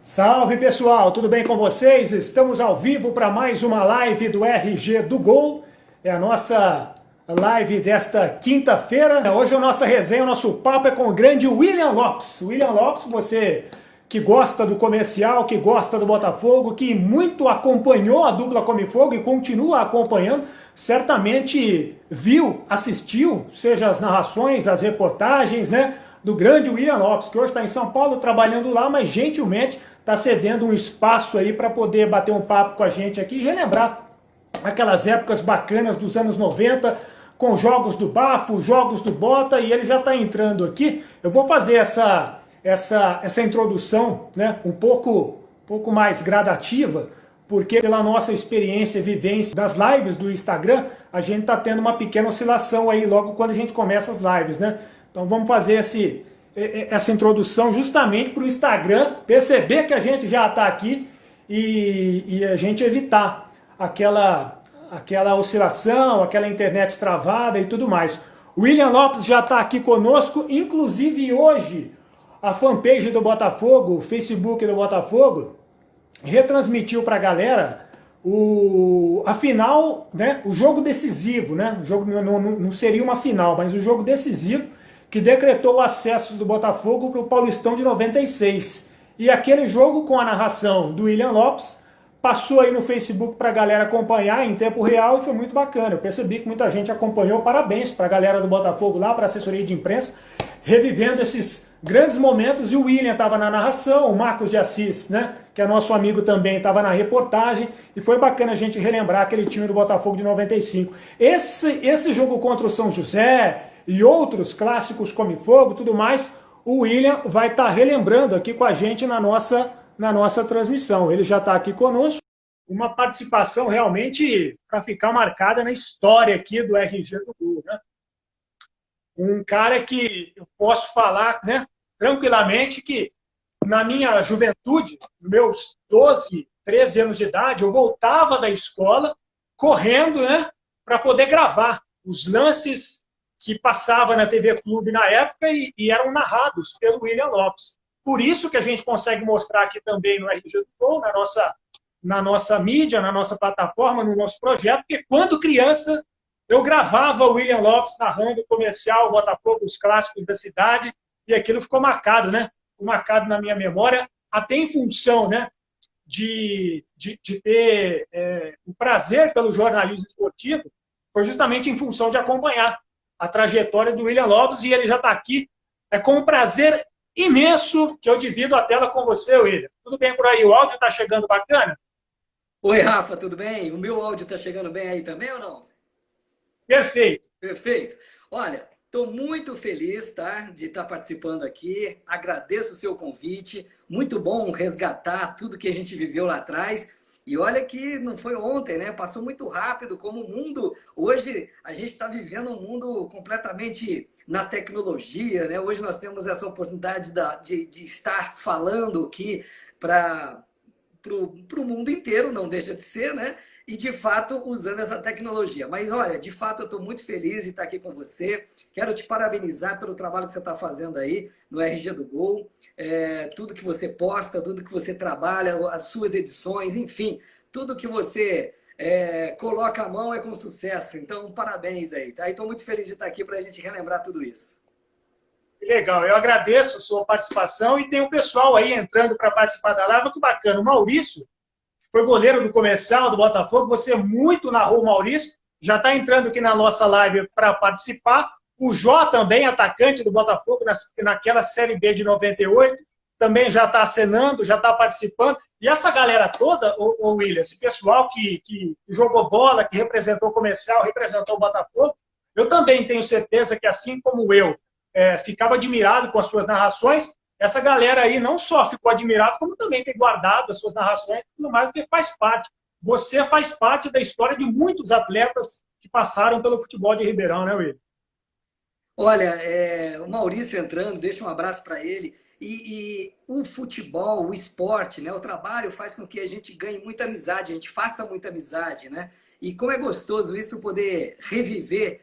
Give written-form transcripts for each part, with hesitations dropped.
Salve pessoal, tudo bem com vocês? Estamos ao vivo para mais uma live do RG do Gol. É a nossa live desta quinta-feira. Hoje a nossa resenha, o nosso papo é com o grande William Lopes. William Lopes, você que gosta do comercial, que gosta do Botafogo, que muito acompanhou a dupla Come Fogo e continua acompanhando, certamente viu, assistiu, seja as narrações, as reportagens, né? Do grande William Lopes, que hoje está em São Paulo trabalhando lá, mas gentilmente está cedendo um espaço aí para poder bater um papo com a gente aqui e relembrar aquelas épocas bacanas dos anos 90, com jogos do Bafo, jogos do Bota, e ele já está entrando aqui. Eu vou fazer essa introdução, né, um pouco mais gradativa, porque pela nossa experiência e vivência das lives do Instagram, a gente está tendo uma pequena oscilação aí logo quando a gente começa as lives, né? Então vamos fazer essa introdução justamente para o Instagram perceber que a gente já está aqui e a gente evitar aquela oscilação, aquela internet travada e tudo mais. O William Lopes já está aqui conosco, inclusive hoje a fanpage do Botafogo, o Facebook do Botafogo, retransmitiu para a galera a final, né, o jogo decisivo, né? O jogo não seria uma final, mas o jogo decisivo que decretou o acesso do Botafogo para o Paulistão de 96. E aquele jogo com a narração do William Lopes passou aí no Facebook para a galera acompanhar em tempo real e foi muito bacana. Eu percebi que muita gente acompanhou. Parabéns para a galera do Botafogo lá, para a assessoria de imprensa, revivendo esses grandes momentos. E o William estava na narração, o Marcos de Assis, né, que é nosso amigo também, estava na reportagem. E foi bacana a gente relembrar aquele time do Botafogo de 95. Esse jogo contra o São José e outros clássicos Come Fogo, tudo mais, o William vai estar relembrando aqui com a gente na nossa transmissão. Ele já está aqui conosco, uma participação realmente para ficar marcada na história aqui do RG do Gol, né? Um cara que eu posso falar, né, tranquilamente que na minha juventude, meus 12, 13 anos de idade, eu voltava da escola correndo, né, para poder gravar os lances que passava na TV Clube na época e eram narrados pelo William Lopes. Por isso que a gente consegue mostrar aqui também no RG do Gol, na nossa mídia, na nossa plataforma, no nosso projeto, porque quando criança eu gravava o William Lopes narrando o comercial, o Botafogo, os clássicos da cidade, e aquilo ficou marcado, né? Ficou marcado na minha memória, até em função, né, de ter o prazer pelo jornalismo esportivo, foi justamente em função de acompanhar a trajetória do William Lopes, e ele já está aqui com um prazer imenso que eu divido a tela com você, William. Tudo bem por aí? O áudio está chegando bacana? Oi, Rafa, tudo bem? O meu áudio está chegando bem aí também ou não? Perfeito. Perfeito. Olha, estou muito feliz, tá, de estar participando aqui. Agradeço o seu convite. Muito bom resgatar tudo que a gente viveu lá atrás. E olha que não foi ontem, né? Passou muito rápido, como o mundo... Hoje a gente está vivendo um mundo completamente na tecnologia, né? Hoje nós temos essa oportunidade de estar falando aqui para o mundo inteiro, não deixa de ser, né? E, de fato, usando essa tecnologia. Mas, olha, de fato, eu estou muito feliz de estar aqui com você. Quero te parabenizar pelo trabalho que você está fazendo aí no RG do Gol. Tudo que você posta, tudo que você trabalha, as suas edições, enfim, tudo que você coloca a mão é com sucesso. Então, parabéns aí, tá? E estou muito feliz de estar aqui para a gente relembrar tudo isso. Legal, eu agradeço a sua participação e tem o pessoal aí entrando para participar da live, que bacana. O Maurício, foi goleiro do comercial do Botafogo, você muito narrou o Maurício, já está entrando aqui na nossa live para participar. O Jó também, atacante do Botafogo, naquela Série B de 98, também já está acenando, já está participando. E essa galera toda, o William, esse pessoal que jogou bola, que representou o comercial, representou o Botafogo, eu também tenho certeza que, assim como eu, ficava admirado com as suas narrações, essa galera aí não só ficou admirada, como também tem guardado as suas narrações e tudo mais, porque faz parte. Você faz parte da história de muitos atletas que passaram pelo futebol de Ribeirão, né, Will? Olha, o Maurício entrando, deixa um abraço para ele. E o futebol, o esporte, né, o trabalho faz com que a gente ganhe muita amizade, a gente faça muita amizade, né? E como é gostoso isso poder reviver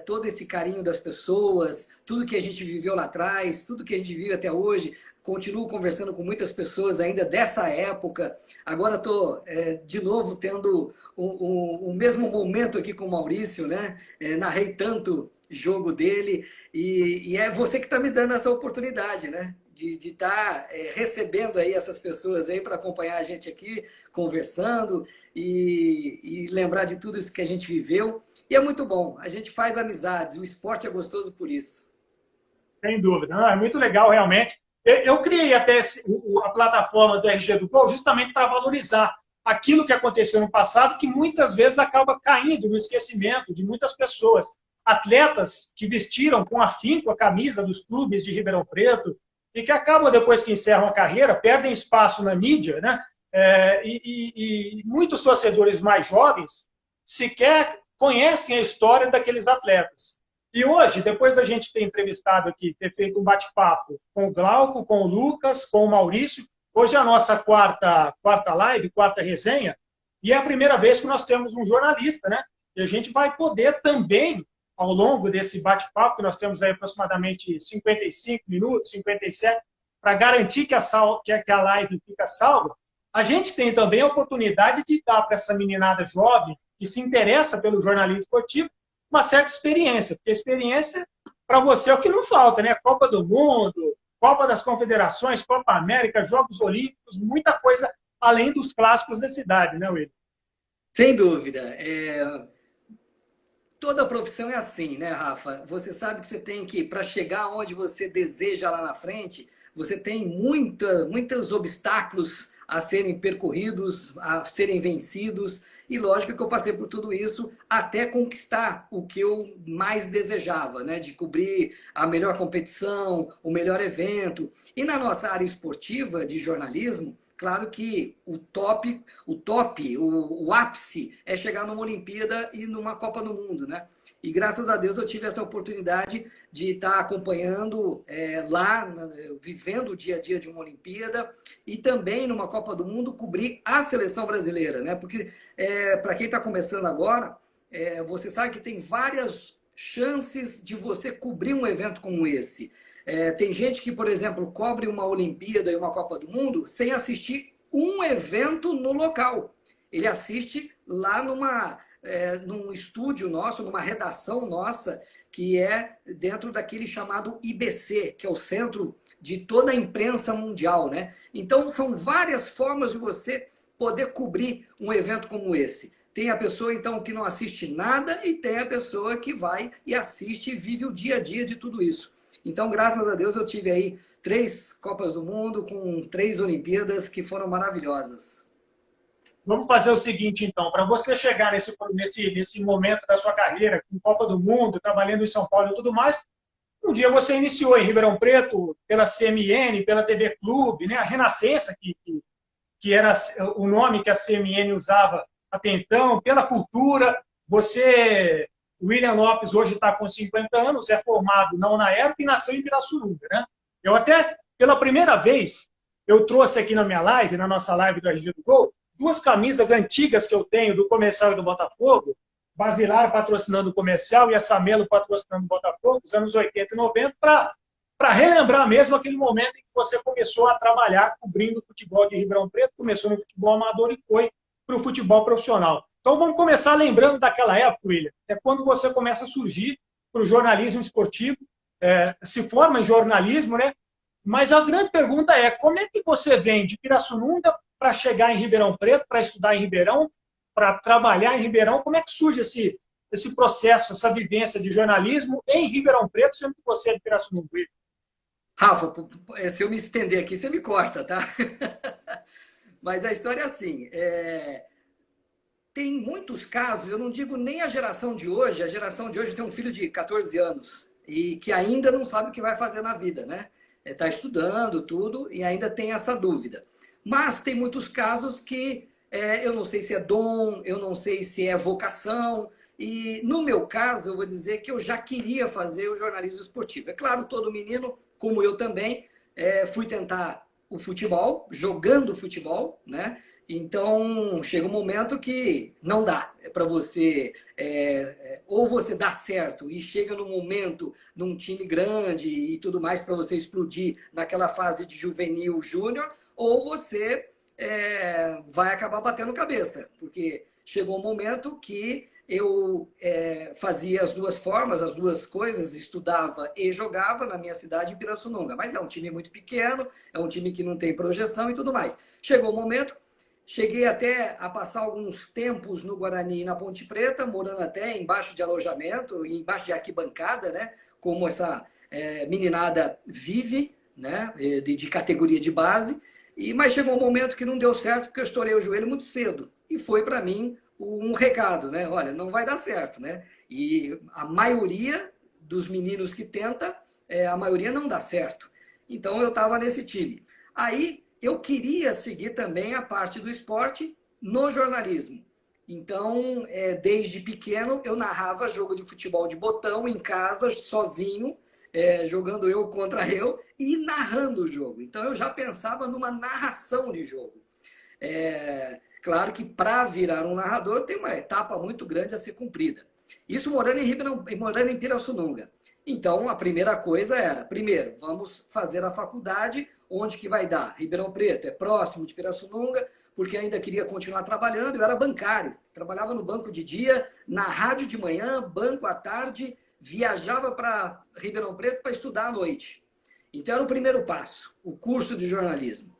todo esse carinho das pessoas, tudo que a gente viveu lá atrás, tudo que a gente vive até hoje, continuo conversando com muitas pessoas ainda dessa época. Agora estou de novo tendo o mesmo momento aqui com o Maurício, né? Narrei tanto jogo dele e é você que está me dando essa oportunidade, né? De estar recebendo aí essas pessoas aí para acompanhar a gente aqui, conversando e lembrar de tudo isso que a gente viveu. E é muito bom, a gente faz amizades, o esporte é gostoso por isso. Sem dúvida. Não, é muito legal, realmente. Eu criei até a plataforma do RG do Gol justamente para valorizar aquilo que aconteceu no passado, que muitas vezes acaba caindo no esquecimento de muitas pessoas. Atletas que vestiram com afinco a camisa dos clubes de Ribeirão Preto e que acabam, depois que encerram a carreira, perdem espaço na mídia, né? E muitos torcedores mais jovens sequer conhecem a história daqueles atletas. E hoje, depois da gente ter entrevistado aqui, ter feito um bate-papo com o Glauco, com o Lucas, com o Maurício, hoje é a nossa quarta live, quarta resenha, e é a primeira vez que nós temos um jornalista, né? E a gente vai poder também, ao longo desse bate-papo, que nós temos aí aproximadamente 55 minutos, 57, para garantir que a live fica salva, a gente tem também a oportunidade de dar para essa meninada jovem que se interessa pelo jornalismo esportivo uma certa experiência, porque experiência para você é o que não falta, né? Copa do Mundo, Copa das Confederações, Copa América, Jogos Olímpicos, muita coisa além dos clássicos da cidade, né, Will? Sem dúvida. Toda profissão é assim, né, Rafa? Você sabe que você tem que, para chegar onde você deseja lá na frente, você tem muitos obstáculos a serem percorridos, a serem vencidos. E lógico que eu passei por tudo isso até conquistar o que eu mais desejava, né? De cobrir a melhor competição, o melhor evento. E na nossa área esportiva de jornalismo, claro que o ápice é chegar numa Olimpíada e numa Copa do Mundo, né? E graças a Deus eu tive essa oportunidade de estar acompanhando lá, vivendo o dia a dia de uma Olimpíada e também numa Copa do Mundo cobrir a seleção brasileira, né? Porque para quem está começando agora, você sabe que tem várias chances de você cobrir um evento como esse. Tem gente que, por exemplo, cobre uma Olimpíada e uma Copa do Mundo sem assistir um evento no local. Ele assiste lá num estúdio nosso, numa redação nossa, que é dentro daquele chamado IBC, que é o Centro de toda a Imprensa Mundial, né? Então, são várias formas de você poder cobrir um evento como esse. Tem a pessoa, então, que não assiste nada e tem a pessoa que vai e assiste e vive o dia a dia de tudo isso. Então, graças a Deus, eu tive aí 3 Copas do Mundo com 3 Olimpíadas que foram maravilhosas. Vamos fazer o seguinte, então, para você chegar nesse momento da sua carreira, com Copa do Mundo, trabalhando em São Paulo e tudo mais, um dia você iniciou em Ribeirão Preto, pela CMN, pela TV Clube, né? A Renascença, que era o nome que a CMN usava até então, pela cultura. Você, William Lopes, hoje está com 50 anos, é formado na UNAERP e nasceu em Pirassununga, né? Eu até, pela primeira vez, eu trouxe aqui na minha live, na nossa live do RG do Gol, 2 camisas antigas que eu tenho do Comercial e do Botafogo, Basilar patrocinando o Comercial e a Samelo patrocinando o Botafogo, dos anos 80 e 90, para relembrar mesmo aquele momento em que você começou a trabalhar cobrindo o futebol de Ribeirão Preto, começou no futebol amador e foi para o futebol profissional. Então vamos começar lembrando daquela época, William, é quando você começa a surgir para o jornalismo esportivo, se forma em jornalismo, né? Mas a grande pergunta é, como é que você vem de Pirassununga para chegar em Ribeirão Preto, para estudar em Ribeirão, para trabalhar em Ribeirão? Como é que surge esse processo, essa vivência de jornalismo em Ribeirão Preto, sendo que você é de Pirassununga? Rafa, se eu me estender aqui, você me corta, tá? Mas a história é assim, tem muitos casos, eu não digo nem a geração de hoje tem um filho de 14 anos e que ainda não sabe o que vai fazer na vida, né? Está estudando tudo e ainda tem essa dúvida. Mas tem muitos casos que eu não sei se é dom, eu não sei se é vocação. E no meu caso, eu vou dizer que eu já queria fazer o jornalismo esportivo. É claro, todo menino, como eu também, fui tentar o futebol, jogando futebol, né? Então, chega um momento que não dá para você, ou você dá certo e chega no momento, num time grande e tudo mais, para você explodir naquela fase de juvenil júnior, ou você vai acabar batendo cabeça, porque chegou um momento que eu fazia as duas formas, as duas coisas, estudava e jogava na minha cidade, em Pirassununga. Mas é um time muito pequeno, é um time que não tem projeção e tudo mais. Chegou o momento, cheguei até a passar alguns tempos no Guarani e na Ponte Preta, morando até embaixo de alojamento, embaixo de arquibancada, né? Como essa meninada vive, né? De categoria de base. Mas chegou um momento que não deu certo, porque eu estourei o joelho muito cedo. E foi para mim um recado, né? Olha, não vai dar certo, né? E a maioria dos meninos que tenta, a maioria não dá certo. Então eu estava nesse time. Aí eu queria seguir também a parte do esporte no jornalismo. Então, desde pequeno, eu narrava jogo de futebol de botão em casa, sozinho, jogando eu contra eu e narrando o jogo. Então, eu já pensava numa narração de jogo. Claro que para virar um narrador tem uma etapa muito grande a ser cumprida. Isso morando em Pirassununga. Então, a primeira coisa era, primeiro, vamos fazer a faculdade. Onde que vai dar? Ribeirão Preto, é próximo de Pirassununga, porque ainda queria continuar trabalhando, eu era bancário, trabalhava no banco de dia, na rádio de manhã, banco à tarde, viajava para Ribeirão Preto para estudar à noite. Então era o primeiro passo, o curso de jornalismo.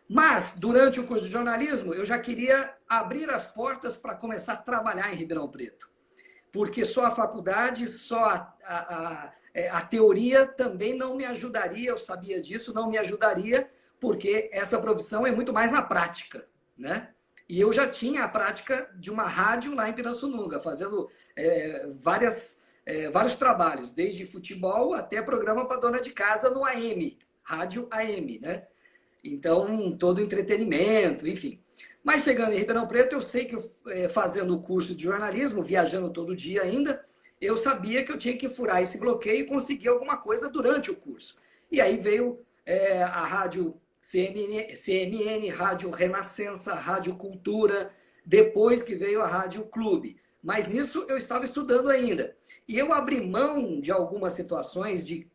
Mas, durante o curso de jornalismo, eu já queria abrir as portas para começar a trabalhar em Ribeirão Preto. Porque só a faculdade, só a teoria também não me ajudaria, eu sabia disso, não me ajudaria, porque essa profissão é muito mais na prática, né? E eu já tinha a prática de uma rádio lá em Pirassununga, fazendo vários trabalhos, desde futebol até programa para dona de casa no AM, rádio AM, né? Então, todo entretenimento, enfim. Mas chegando em Ribeirão Preto, eu sei que fazendo o curso de jornalismo, viajando todo dia ainda, eu sabia que eu tinha que furar esse bloqueio e conseguir alguma coisa durante o curso. E aí veio a rádio CMN, Rádio Renascença, Rádio Cultura, depois que veio a Rádio Clube. Mas nisso eu estava estudando ainda. E eu abri mão de algumas situações de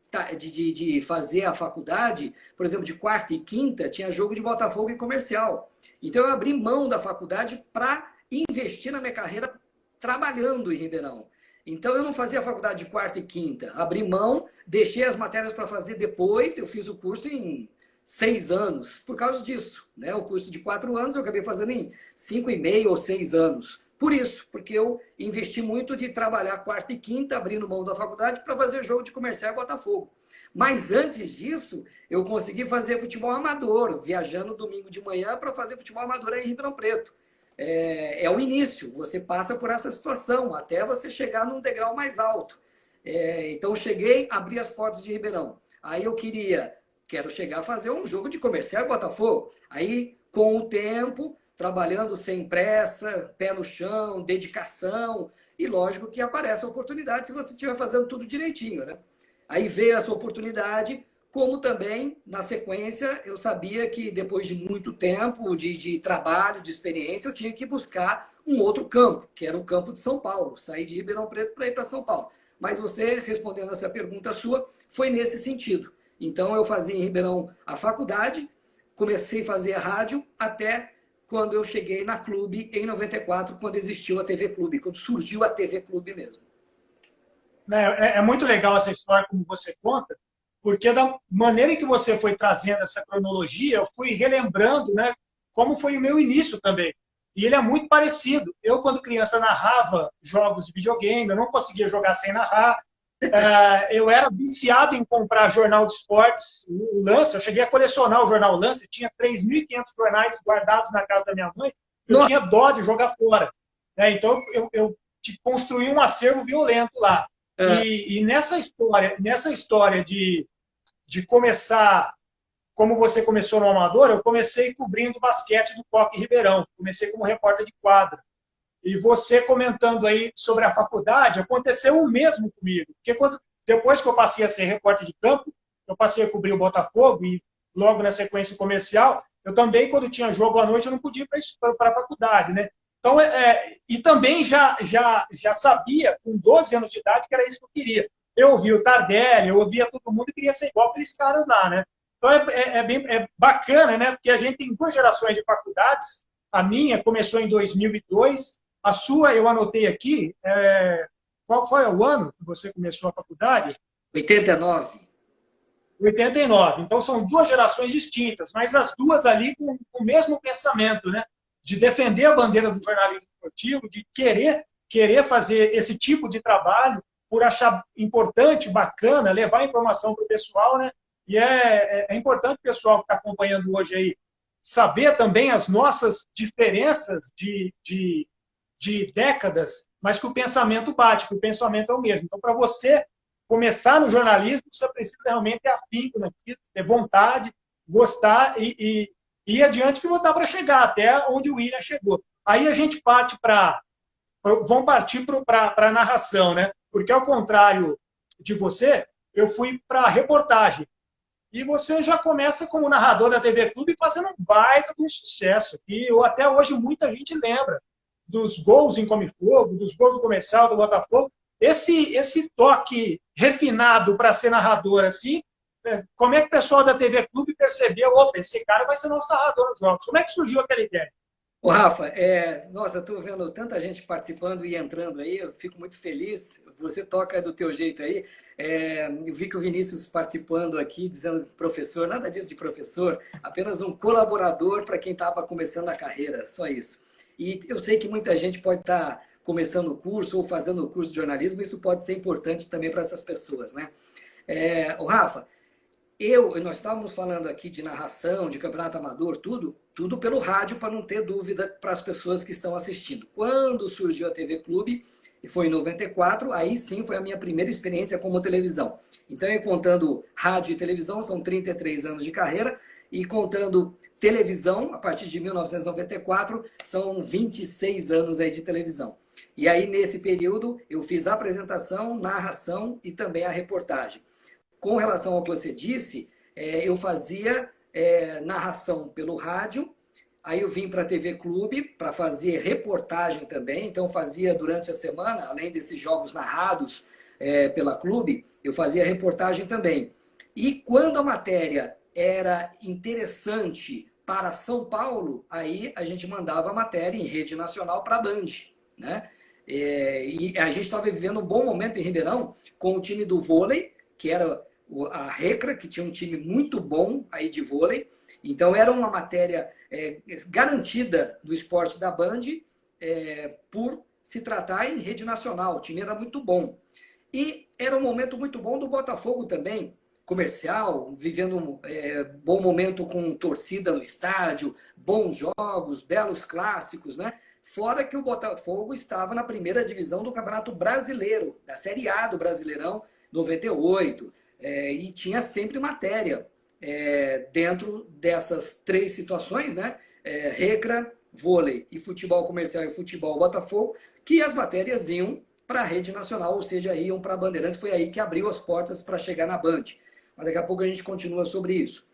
fazer a faculdade, por exemplo, de quarta e quinta, tinha jogo de Botafogo e Comercial. Então eu abri mão da faculdade para investir na minha carreira trabalhando em Ribeirão. Então eu não fazia a faculdade de quarta e quinta, abri mão, deixei as matérias para fazer depois, eu fiz o curso em 6 anos, por causa disso. Né? O curso de 4 anos eu acabei fazendo em 5,5 ou 6 anos. Por isso, porque eu investi muito de trabalhar quarta e quinta, abrindo mão da faculdade para fazer jogo de Comercial e Botafogo. Mas antes disso, eu consegui fazer futebol amador, viajando domingo de manhã para fazer futebol amador aí em Ribeirão Preto. É o início, você passa por essa situação, até você chegar num degrau mais alto. Então, cheguei, abri as portas de Ribeirão. Aí eu quero chegar a fazer um jogo de Comercial e Botafogo. Aí, com o tempo, trabalhando sem pressa, pé no chão, dedicação, e lógico que aparece a oportunidade se você estiver fazendo tudo direitinho, né? Aí veio essa oportunidade, como também, na sequência, eu sabia que depois de muito tempo de trabalho, de experiência, eu tinha que buscar um outro campo, que era o campo de São Paulo, sair de Ribeirão Preto para ir para São Paulo. Mas você, respondendo essa pergunta sua, foi nesse sentido. Então, eu fazia em Ribeirão a faculdade, comecei a fazer a rádio até quando eu cheguei na Clube em 94, quando existiu a TV Clube, quando surgiu a TV Clube mesmo. É muito legal essa história, como você conta, porque da maneira em que você foi trazendo essa cronologia, eu fui relembrando, né, como foi o meu início também. E ele é muito parecido. Eu, quando criança, narrava jogos de videogame, eu não conseguia jogar sem narrar. Eu era viciado em comprar jornal de esportes, o Lance, eu cheguei a colecionar o jornal Lance, tinha 3.500 jornais guardados na casa da minha mãe, eu tinha dó de jogar fora. Então, eu construí um acervo violento lá. E nessa história de começar, como você começou no Amador, eu comecei cobrindo basquete do Coque Ribeirão, comecei como repórter de quadra. E você comentando aí sobre a faculdade, aconteceu o mesmo comigo. Porque depois que eu passei a ser repórter de campo, eu passei a cobrir o Botafogo e logo na sequência comercial, eu também, quando tinha jogo à noite, eu não podia ir para a faculdade, né? Então, e também já sabia, com 12 anos de idade, que era isso que eu queria. Eu ouvia o Tardelli, eu ouvia todo mundo e queria ser igual aqueles caras lá, né? Então, é bacana, né? Porque a gente tem duas gerações de faculdades. A minha começou em 2002, a sua, eu anotei aqui, qual foi o ano que você começou a faculdade? 89. 89. Então, são duas gerações distintas, mas as duas ali com o mesmo pensamento, né? De defender a bandeira do jornalismo esportivo, de querer fazer esse tipo de trabalho, por achar importante, bacana, levar informação para o pessoal, né? E é importante o pessoal que está acompanhando hoje aí saber também as nossas diferenças de décadas, mas que o pensamento bate, que o pensamento é o mesmo. Então, para você começar no jornalismo, você precisa realmente ter afinco naquilo, ter vontade, gostar e ir adiante que não dá para chegar até onde o William chegou. Aí a gente vamos partir para a narração, né? Porque, ao contrário de você, eu fui para a reportagem. E você já começa como narrador da TV Clube fazendo um baita de um sucesso. E até hoje muita gente lembra dos gols em Come Fogo, dos gols do comercial do Botafogo. Esse toque refinado para ser narrador assim, como é que o pessoal da TV Clube percebeu, opa, esse cara vai ser nosso narrador nos jogos? Como é que surgiu aquela ideia? Ô, Rafa, nossa, eu estou vendo tanta gente participando e entrando aí, eu fico muito feliz. Você toca do teu jeito aí. Eu vi que o Vinícius participando aqui, dizendo professor, nada disso de professor, apenas um colaborador para quem estava começando a carreira, só isso. E eu sei que muita gente pode estar começando o curso ou fazendo o curso de jornalismo, isso pode ser importante também para essas pessoas, né? O Rafa, nós estávamos falando aqui de narração, de campeonato amador, tudo pelo rádio, para não ter dúvida para as pessoas que estão assistindo. Quando surgiu a TV Clube, e foi em 94, aí sim foi a minha primeira experiência como televisão. Então, eu contando rádio e televisão, são 33 anos de carreira, e contando televisão, a partir de 1994, são 26 anos aí de televisão. E aí, nesse período, eu fiz a apresentação, narração e também a reportagem. Com relação ao que você disse, eu fazia narração pelo rádio, aí eu vim para a TV Clube para fazer reportagem também, então eu fazia durante a semana, além desses jogos narrados pela Clube, eu fazia reportagem também. E quando a matéria era interessante para São Paulo, aí a gente mandava a matéria em rede nacional para a Band, né? E a gente estava vivendo um bom momento em Ribeirão com o time do vôlei, que era a Recra, que tinha um time muito bom aí de vôlei. Então, era uma matéria garantida do esporte da Band por se tratar em rede nacional. O time era muito bom. E era um momento muito bom do Botafogo também, comercial, vivendo um bom momento com torcida no estádio, bons jogos, belos clássicos, né? Fora que o Botafogo estava na primeira divisão do Campeonato Brasileiro, da Série A do Brasileirão, 98. E tinha sempre matéria dentro dessas três situações, né? Recra, vôlei e futebol comercial e futebol Botafogo, que as matérias iam para a rede nacional, ou seja, iam para a Bandeirantes. Foi aí que abriu as portas para chegar na Band. Mas daqui a pouco a gente continua sobre isso.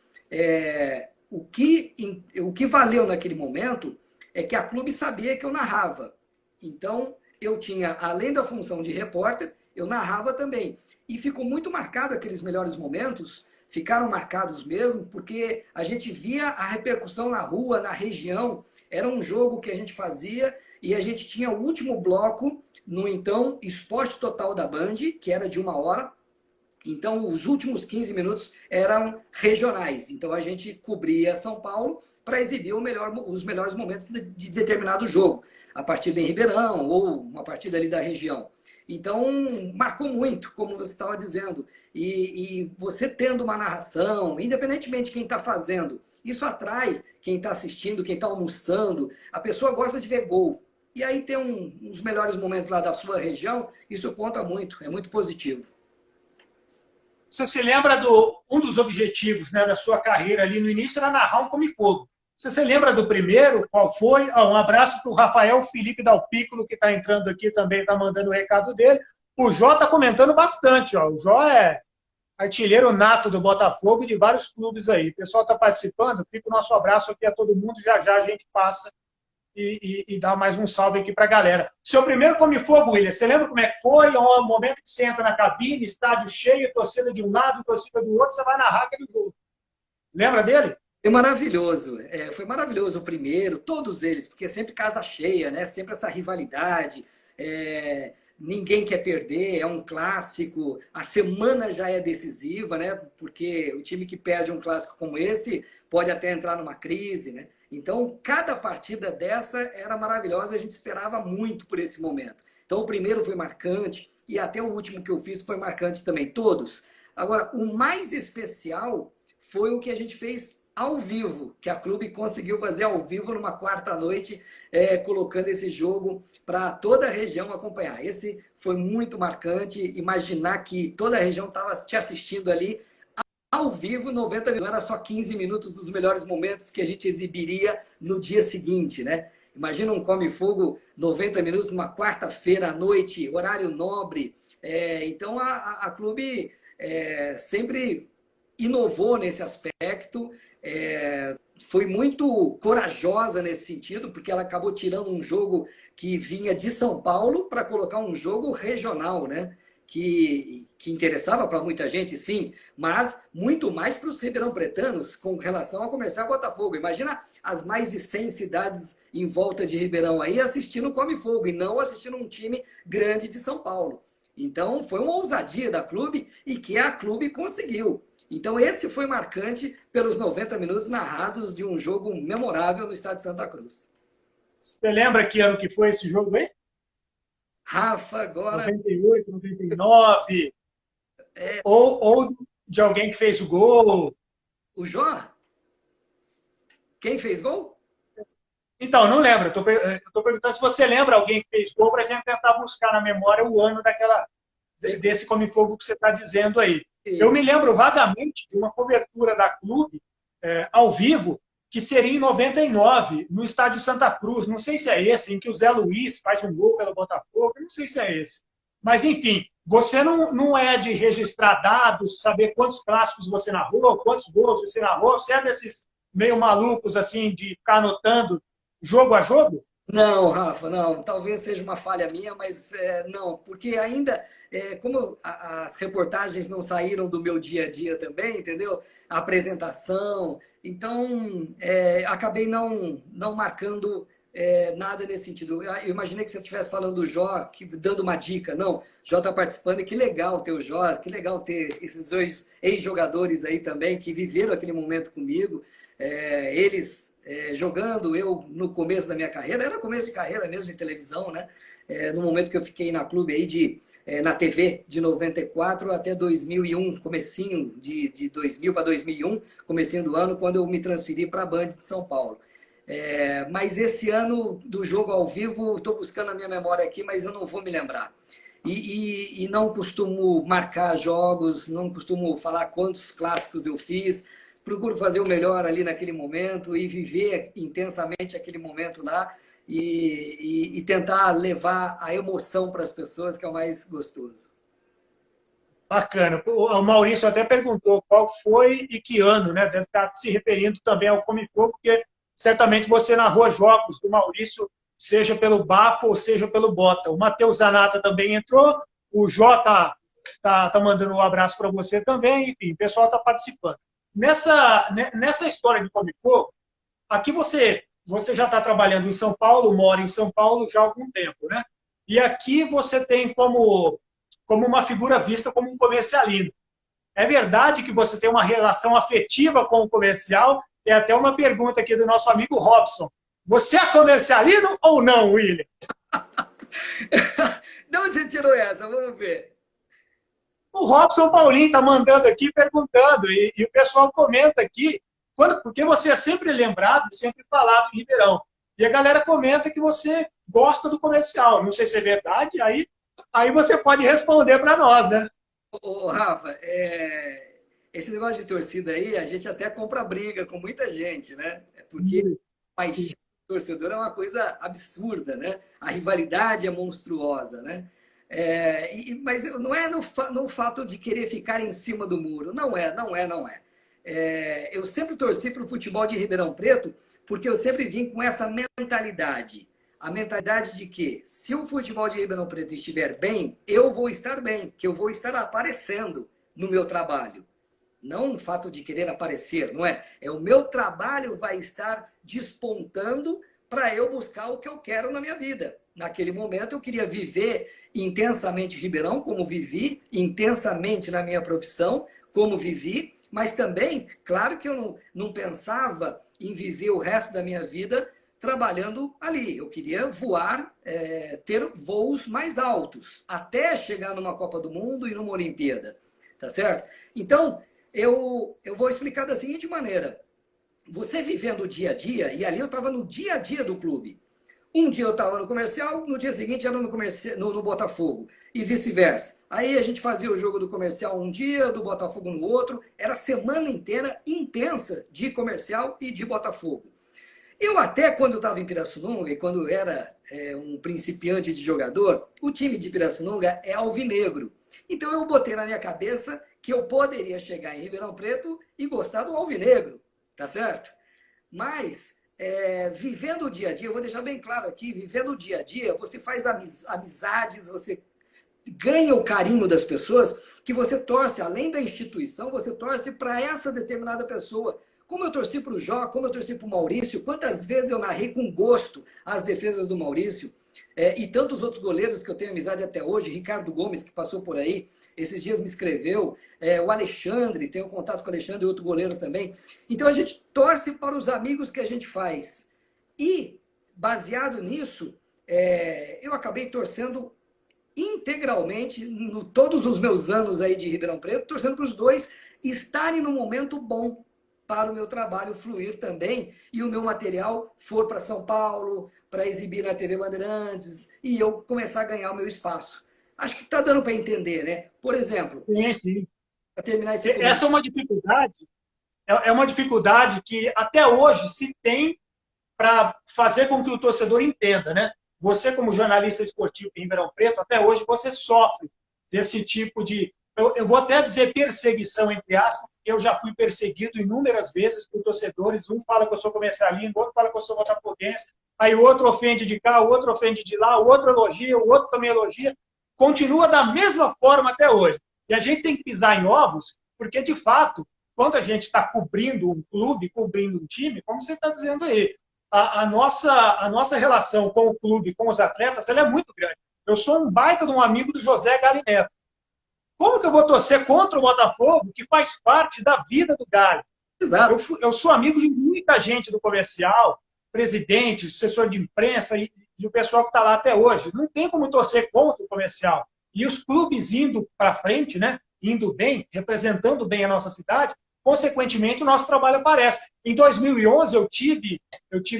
O que valeu naquele momento é que a Clube sabia que eu narrava. Então, eu tinha, além da função de repórter, eu narrava também. E ficou muito marcado aqueles melhores momentos, ficaram marcados mesmo, porque a gente via a repercussão na rua, na região. Era um jogo que a gente fazia e a gente tinha o último bloco no então Esporte Total da Band, que era de 1 hora. Então, os últimos 15 minutos eram regionais. Então, a gente cobria São Paulo para exibir os melhores momentos de determinado jogo. A partida em Ribeirão ou uma partida ali da região. Então, marcou muito, como você estava dizendo. E você tendo uma narração, independentemente de quem está fazendo, isso atrai quem está assistindo, quem está almoçando. A pessoa gosta de ver gol. E aí tem uns melhores momentos lá da sua região, isso conta muito, é muito positivo. Você se lembra um dos objetivos, né, da sua carreira ali no início era narrar um Come Fogo. Você se lembra do primeiro? Qual foi? Um abraço para o Rafael Felipe Dalpículo, que está entrando aqui também, está mandando o recado dele. O Jó está comentando bastante. O Jó artilheiro nato do Botafogo e de vários clubes aí. O pessoal está participando, fica o nosso abraço aqui a todo mundo, já já a gente passa e dá mais um salve aqui para a galera. Seu primeiro Come Fogo, William, você lembra como é que foi? É um momento que você entra na cabine, estádio cheio, torcida de um lado, torcida do outro, você vai narrar aquele jogo. Lembra dele? Foi maravilhoso, foi maravilhoso o primeiro, todos eles, porque é sempre casa cheia, né? Sempre essa rivalidade, ninguém quer perder, é um clássico, a semana já é decisiva, né? Porque o time que perde um clássico como esse pode até entrar numa crise, né? Então, cada partida dessa era maravilhosa, a gente esperava muito por esse momento. Então, o primeiro foi marcante e até o último que eu fiz foi marcante também, todos. Agora, o mais especial foi o que a gente fez ao vivo, que a clube conseguiu fazer ao vivo numa quarta-noite, colocando esse jogo para toda a região acompanhar. Esse foi muito marcante, imaginar que toda a região estava te assistindo ali ao vivo, 90 minutos, não era só 15 minutos dos melhores momentos que a gente exibiria no dia seguinte, né? Imagina um Come Fogo, 90 minutos, numa quarta-feira à noite, horário nobre. Então, a clube sempre inovou nesse aspecto, foi muito corajosa nesse sentido, porque ela acabou tirando um jogo que vinha de São Paulo para colocar um jogo regional, né? Que interessava para muita gente, sim, mas muito mais para os ribeirão-pretanos com relação ao Comercial Botafogo. Imagina as mais de 100 cidades em volta de Ribeirão aí assistindo o Come Fogo e não assistindo um time grande de São Paulo. Então, foi uma ousadia da clube e que a clube conseguiu. Então, esse foi marcante pelos 90 minutos narrados de um jogo memorável no estado de Santa Cruz. Você lembra que ano que foi esse jogo aí? Rafa, agora... 98, 99? Ou de alguém que fez o gol? O Jó? Quem fez gol? Então, não lembro. Estou perguntando se você lembra alguém que fez gol para a gente tentar buscar na memória o ano desse Come Fogo que você está dizendo aí. Eu me lembro vagamente de uma cobertura da clube ao vivo, que seria em 99, no estádio Santa Cruz. Não sei se é esse, em que o Zé Luiz faz um gol pelo Botafogo. Não sei se é esse. Mas, enfim, você não é de registrar dados, saber quantos clássicos você narrou, quantos gols você narrou. Você é desses meio malucos, assim, de ficar anotando jogo a jogo? Não, Rafa, não. Talvez seja uma falha minha, mas não, porque ainda, como as reportagens não saíram do meu dia a dia também, entendeu? A apresentação, então acabei não marcando nada nesse sentido. Eu imaginei que você estivesse falando do Jó, dando uma dica. Não, Jó está participando e que legal ter o Jó, que legal ter esses dois ex-jogadores aí também que viveram aquele momento comigo. Eles jogando, eu no começo da minha carreira, era começo de carreira mesmo de televisão, né? No momento que eu fiquei na clube aí na TV de 94 até 2001, comecinho de 2000 para 2001, comecinho do ano, quando eu me transferi para a Band de São Paulo. Mas esse ano do jogo ao vivo, estou buscando a minha memória aqui, mas eu não vou me lembrar. E não costumo marcar jogos, não costumo falar quantos clássicos eu fiz. Procuro fazer o melhor ali naquele momento e viver intensamente aquele momento lá e tentar levar a emoção para as pessoas, que é o mais gostoso. Bacana. O Maurício até perguntou qual foi e que ano, né? Deve estar se referindo também ao Come Fogo, porque certamente você narrou jogos do Maurício, seja pelo Bafo ou seja pelo Bota. O Matheus Zanata também entrou, o Jota tá mandando um abraço para você também, enfim, o pessoal está participando. Nessa história de Come Fogo, aqui você já está trabalhando em São Paulo, mora em São Paulo já há algum tempo, né? E aqui você tem como uma figura vista como um comercialino. É verdade que você tem uma relação afetiva com o comercial? É até uma pergunta aqui do nosso amigo Robson. Você é comercialino ou não, William? De onde você tirou essa? Vamos ver. O Robson Paulinho está mandando aqui, perguntando, e o pessoal comenta aqui, porque você é sempre lembrado, sempre falado em Ribeirão. E a galera comenta que você gosta do comercial. Não sei se é verdade, aí você pode responder para nós, né? Ô, Rafa, esse negócio de torcida aí, a gente até compra briga com muita gente, né? Porque a paixão do torcedor é uma coisa absurda, né? A rivalidade é monstruosa, né? Mas não é no fato de querer ficar em cima do muro. Não é, não é, não é. Eu sempre torci para o futebol de Ribeirão Preto, porque eu sempre vim com essa mentalidade. A mentalidade de que, se o futebol de Ribeirão Preto estiver bem, eu vou estar bem, que eu vou estar aparecendo no meu trabalho. Não o fato de querer aparecer, não é? É o meu trabalho vai estar despontando para eu buscar o que eu quero na minha vida. Naquele momento eu queria viver intensamente Ribeirão, como vivi, intensamente na minha profissão, como vivi, mas também, claro que eu não pensava em viver o resto da minha vida trabalhando ali. Eu queria voar, ter voos mais altos, até chegar numa Copa do Mundo e numa Olimpíada, tá certo? Então, eu vou explicar da seguinte maneira. Você vivendo o dia a dia, e ali eu estava no dia a dia do clube. Um dia eu estava no comercial, no dia seguinte era no Botafogo, e vice-versa. Aí a gente fazia o jogo do comercial um dia, do Botafogo no outro. Era a semana inteira intensa de comercial e de Botafogo. Eu até, quando eu estava em Pirassununga, e quando eu era um principiante de jogador, o time de Pirassununga é alvinegro. Então eu botei na minha cabeça que eu poderia chegar em Ribeirão Preto e gostar do alvinegro, tá certo? Mas, vivendo o dia a dia, eu vou deixar bem claro aqui, vivendo o dia a dia, você faz amizades, você ganha o carinho das pessoas, que você torce, além da instituição, você torce para essa determinada pessoa. Como eu torci para o Jó, como eu torci para o Maurício, quantas vezes eu narrei com gosto as defesas do Maurício, e tantos outros goleiros que eu tenho amizade até hoje, Ricardo Gomes, que passou por aí, esses dias me escreveu, o Alexandre, tenho contato com o Alexandre, outro goleiro também. Então a gente torce para os amigos que a gente faz. E, baseado nisso, eu acabei torcendo integralmente, todos os meus anos aí de Ribeirão Preto, torcendo para os dois estarem num momento bom, para o meu trabalho fluir também e o meu material for para São Paulo, para exibir na TV Bandeirantes e eu começar a ganhar o meu espaço. Acho que está dando para entender, né? Por exemplo, Sim, sim. para terminar esse Essa é uma dificuldade que até hoje se tem para fazer com que o torcedor entenda, né? Você, como jornalista esportivo em Ribeirão Preto, até hoje você sofre desse tipo de, eu vou até dizer perseguição, entre aspas, porque eu já fui perseguido inúmeras vezes por torcedores. Um fala que eu sou comercialino, o outro fala que eu sou botafoguense, aí o outro ofende de cá, o outro ofende de lá, o outro elogia, o outro também elogia. Continua da mesma forma até hoje. E a gente tem que pisar em ovos, porque, de fato, quando a gente está cobrindo um clube, cobrindo um time, como você está dizendo aí, a nossa relação com o clube, com os atletas, ela é muito grande. Eu sou um baita de um amigo do José Gali Neto. Como que eu vou torcer contra o Botafogo, que faz parte da vida do Gali? Exato. Eu sou amigo de muita gente do comercial, presidente, assessor de imprensa e o pessoal que está lá até hoje. Não tem como torcer contra o comercial. E os clubes indo para frente, né, indo bem, representando bem a nossa cidade, consequentemente, o nosso trabalho aparece. Em 2011, eu tive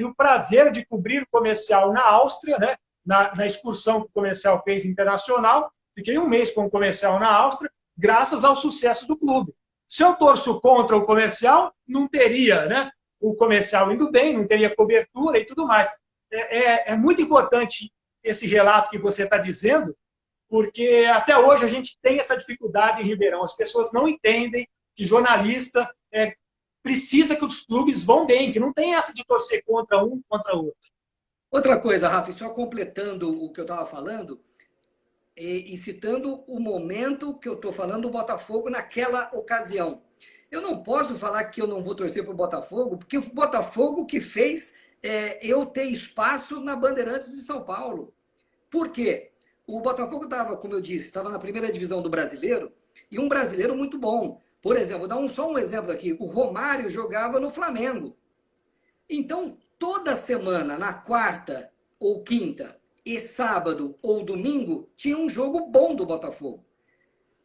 o prazer de cobrir o comercial na Áustria, né? Na excursão que o comercial fez internacional. Fiquei um mês com o comercial na Áustria, graças ao sucesso do clube. Se eu torço contra o comercial, não teria, né, o comercial indo bem, não teria cobertura e tudo mais. É muito importante esse relato que você está dizendo, porque até hoje a gente tem essa dificuldade em Ribeirão. As pessoas não entendem que jornalista precisa que os clubes vão bem, que não tem essa de torcer contra um, contra outro. Outra coisa, Rafa, só completando o que eu estava falando, e citando o momento que eu estou falando do Botafogo naquela ocasião. Eu não posso falar que eu não vou torcer para o Botafogo, porque o Botafogo que fez eu ter espaço na Bandeirantes de São Paulo. Por quê? O Botafogo estava, como eu disse, estava na primeira divisão do Brasileiro, e um brasileiro muito bom. Por exemplo, vou dar só um exemplo aqui. O Romário jogava no Flamengo. Então, toda semana, na quarta ou quinta, e sábado ou domingo, tinha um jogo bom do Botafogo.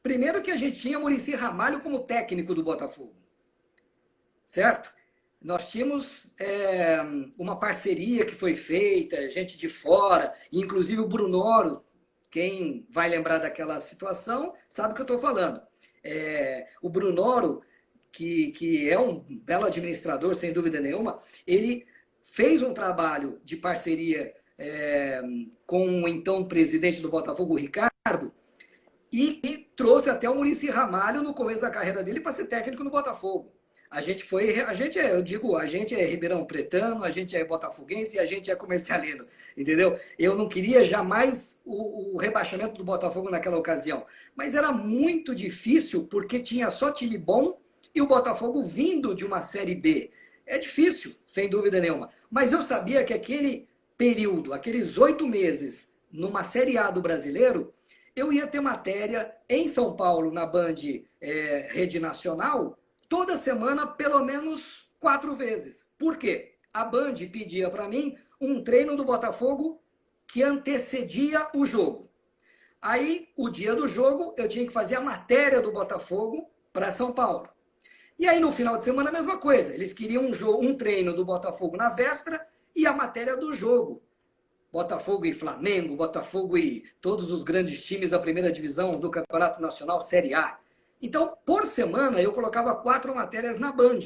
Primeiro que a gente tinha Muricy Ramalho como técnico do Botafogo. Certo? Nós tínhamos uma parceria que foi feita, gente de fora, inclusive o Brunoro, quem vai lembrar daquela situação, sabe o que eu estou falando. O Brunoro, que é um belo administrador, sem dúvida nenhuma, ele fez um trabalho de parceria com o então presidente do Botafogo, o Ricardo, e trouxe até o Muricy Ramalho no começo da carreira dele para ser técnico no Botafogo. Eu digo, a gente é ribeirão pretano, a gente é botafoguense e a gente é comercialino, entendeu? Eu não queria jamais o rebaixamento do Botafogo naquela ocasião, mas era muito difícil porque tinha só time bom e o Botafogo vindo de uma Série B. É difícil, sem dúvida nenhuma, mas eu sabia que aquele período, aqueles 8 meses numa Série A do Brasileiro, eu ia ter matéria em São Paulo, na Band Rede Nacional, toda semana, pelo menos 4 vezes. Por quê? A Band pedia para mim um treino do Botafogo que antecedia o jogo. Aí, o dia do jogo, eu tinha que fazer a matéria do Botafogo para São Paulo. E aí, no final de semana, a mesma coisa. Eles queriam um treino do Botafogo na véspera e a matéria do jogo. Botafogo e Flamengo, Botafogo e todos os grandes times da primeira divisão do Campeonato Nacional Série A. Então, por semana, eu colocava 4 matérias na Band.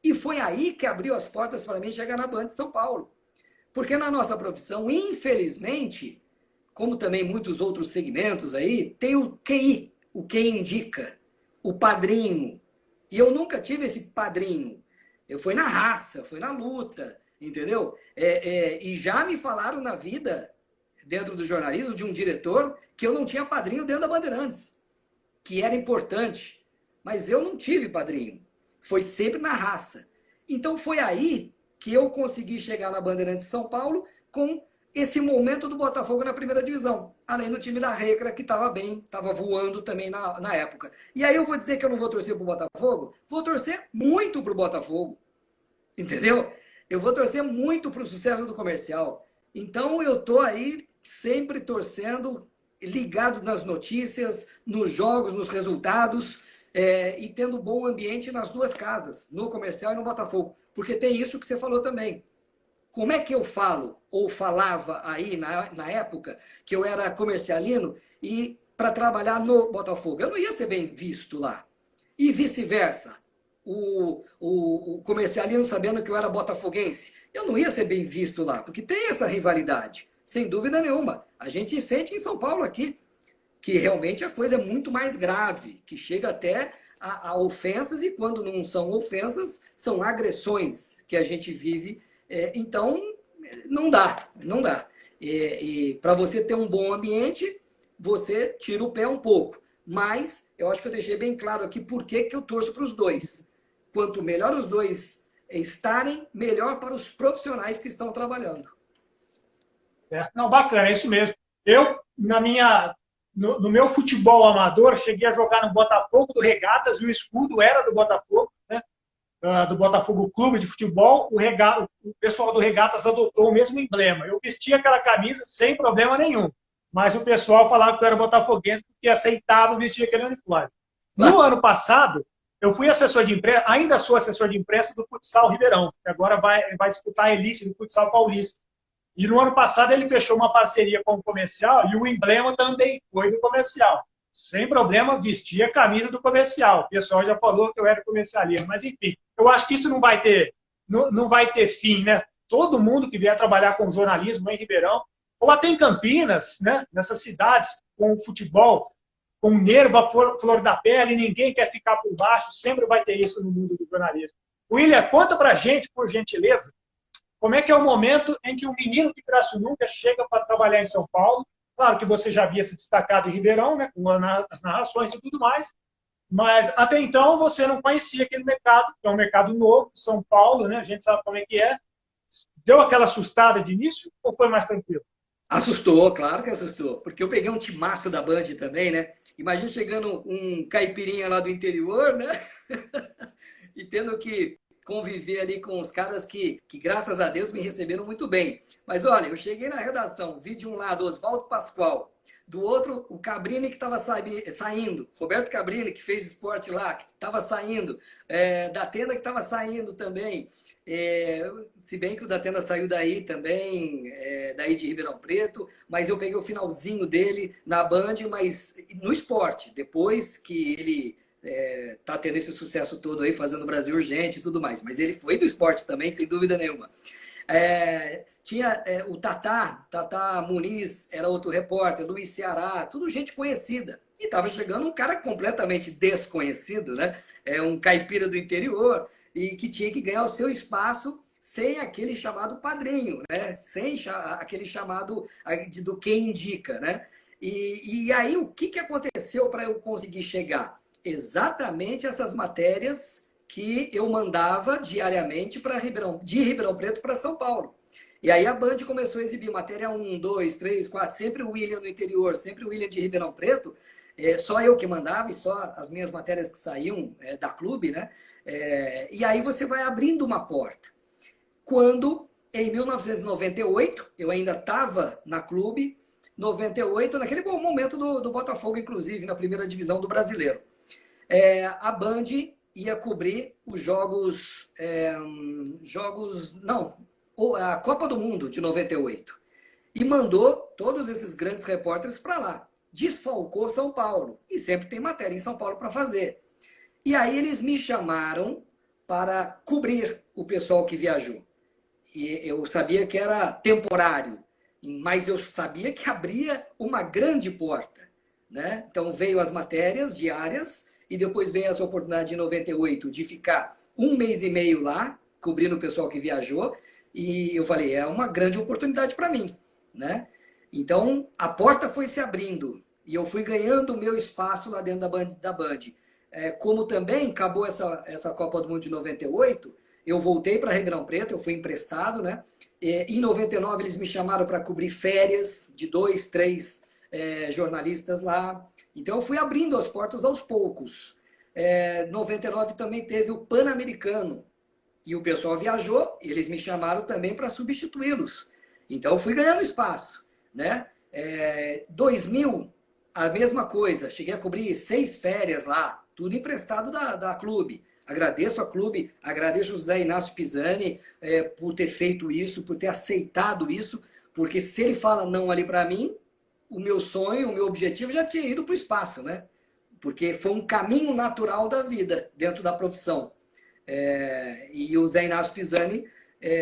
E foi aí que abriu as portas para mim chegar na Band de São Paulo. Porque na nossa profissão, infelizmente, como também muitos outros segmentos aí, tem o QI, o que indica, o padrinho. E eu nunca tive esse padrinho. Eu fui na raça, fui na luta, entendeu? E já me falaram na vida, dentro do jornalismo, de um diretor, que eu não tinha padrinho dentro da Bandeirantes, que era importante. Mas eu não tive padrinho. Foi sempre na raça. Então foi aí que eu consegui chegar na Bandeirantes de São Paulo com esse momento do Botafogo na primeira divisão. Além do time da Recra, que estava bem, estava voando também na época. E aí eu vou dizer que eu não vou torcer para o Botafogo? Vou torcer muito para o Botafogo. Entendeu? Eu vou torcer muito para o sucesso do comercial. Então eu estou aí sempre torcendo, ligado nas notícias, nos jogos, nos resultados, e tendo bom ambiente nas duas casas, no comercial e no Botafogo. Porque tem isso que você falou também. Como é que eu falo, ou falava aí na época, que eu era comercialino e para trabalhar no Botafogo? Eu não ia ser bem visto lá. E vice-versa. O comercialino sabendo que eu era botafoguense, eu não ia ser bem visto lá, porque tem essa rivalidade, sem dúvida nenhuma. A gente sente em São Paulo aqui que realmente a coisa é muito mais grave, que chega até a ofensas, e quando não são ofensas, são agressões que a gente vive. Então, não dá, não dá. E para você ter um bom ambiente, você tira o pé um pouco. Mas eu acho que eu deixei bem claro aqui por que eu torço para os dois. Quanto melhor os dois estarem, melhor para os profissionais que estão trabalhando. Certo? Não, bacana, é isso mesmo. Eu, no meu futebol amador, cheguei a jogar no Botafogo do Regatas, e o escudo era do Botafogo, né? Do Botafogo Clube de Futebol. O pessoal do Regatas adotou o mesmo emblema. Eu vestia aquela camisa sem problema nenhum, mas o pessoal falava que eu era botafoguense porque aceitava vestir aquele uniforme. No ano passado, eu fui assessor de imprensa, ainda sou assessor de imprensa do Futsal Ribeirão, que agora vai disputar a elite do Futsal Paulista. E no ano passado ele fechou uma parceria com o comercial e o emblema também foi do comercial. Sem problema, vestia a camisa do comercial. O pessoal já falou que eu era comercialista, mas enfim, eu acho que isso não vai ter fim, né? Todo mundo que vier trabalhar com jornalismo em Ribeirão, ou até em Campinas, né? Nessas cidades com o futebol, com o nervo à flor da pele, ninguém quer ficar por baixo, sempre vai ter isso no mundo do jornalismo. William, conta pra gente, por gentileza, como é que é o momento em que um menino de Pirassununga chega para trabalhar em São Paulo? Claro que você já havia se destacado em Ribeirão, né, com as narrações e tudo mais, mas até então você não conhecia aquele mercado, que é um mercado novo, São Paulo, né? A gente sabe como é que é. Deu aquela assustada de início ou foi mais tranquilo? Assustou, claro que assustou, porque eu peguei um timaço da Band também, né? Imagina chegando um caipirinha lá do interior, né? E tendo que conviver ali com os caras que, graças a Deus, me receberam muito bem. Mas olha, eu cheguei na redação, vi de um lado Oswaldo Pascoal, do outro o Cabrini que estava saindo, Roberto Cabrini, que fez esporte lá, que estava saindo, Datena que estava saindo também, se bem que o Datena saiu daí também, daí de Ribeirão Preto, mas eu peguei o finalzinho dele na Band, mas no esporte, depois que ele tá tendo esse sucesso todo aí, fazendo Brasil Urgente e tudo mais. Mas ele foi do esporte também, sem dúvida nenhuma. Tinha o Tatá Muniz era outro repórter, Luiz Ceará, tudo gente conhecida. E estava chegando um cara completamente desconhecido, né? Um caipira do interior, e que tinha que ganhar o seu espaço sem aquele chamado padrinho, né? Sem aquele chamado do quem indica, né? E aí, o que aconteceu para eu conseguir chegar? Exatamente essas matérias que eu mandava diariamente de Ribeirão Preto para São Paulo. E aí a Band começou a exibir matéria 1, 2, 3, 4, sempre o William no interior, sempre o William de Ribeirão Preto, só eu que mandava e só as minhas matérias que saíam da Clube, né? E aí você vai abrindo uma porta. Quando, em 1998, eu ainda estava na Clube, 98, naquele bom momento do Botafogo, inclusive, na primeira divisão do Brasileiro. A Band ia cobrir os a Copa do Mundo de 98. E mandou todos esses grandes repórteres para lá. Desfalcou São Paulo. E sempre tem matéria em São Paulo para fazer. E aí eles me chamaram para cobrir o pessoal que viajou. E eu sabia que era temporário, mas eu sabia que abria uma grande porta, né? Então veio as matérias diárias e depois veio essa oportunidade em 98 de ficar 1 mês e meio lá, cobrindo o pessoal que viajou. E eu falei, é uma grande oportunidade para mim, né? Então a porta foi se abrindo e eu fui ganhando o meu espaço lá dentro da Band. Como também acabou essa Copa do Mundo de 98, eu voltei para Ribeirão Preto, eu fui emprestado, né? Em 99 eles me chamaram para cobrir férias de 2, 3 jornalistas lá. Então eu fui abrindo as portas aos poucos. 99 também teve o Pan-Americano. E o pessoal viajou, e eles me chamaram também para substituí-los. Então eu fui ganhando espaço, né? 2000, a mesma coisa. Cheguei a cobrir 6 férias lá, tudo emprestado da Clube. Agradeço a Clube, agradeço o José Inácio Pisani por ter feito isso, por ter aceitado isso, porque se ele fala não ali para mim, o meu sonho, o meu objetivo já tinha ido para o espaço, né? Porque foi um caminho natural da vida dentro da profissão. E o Zé Inácio Pisani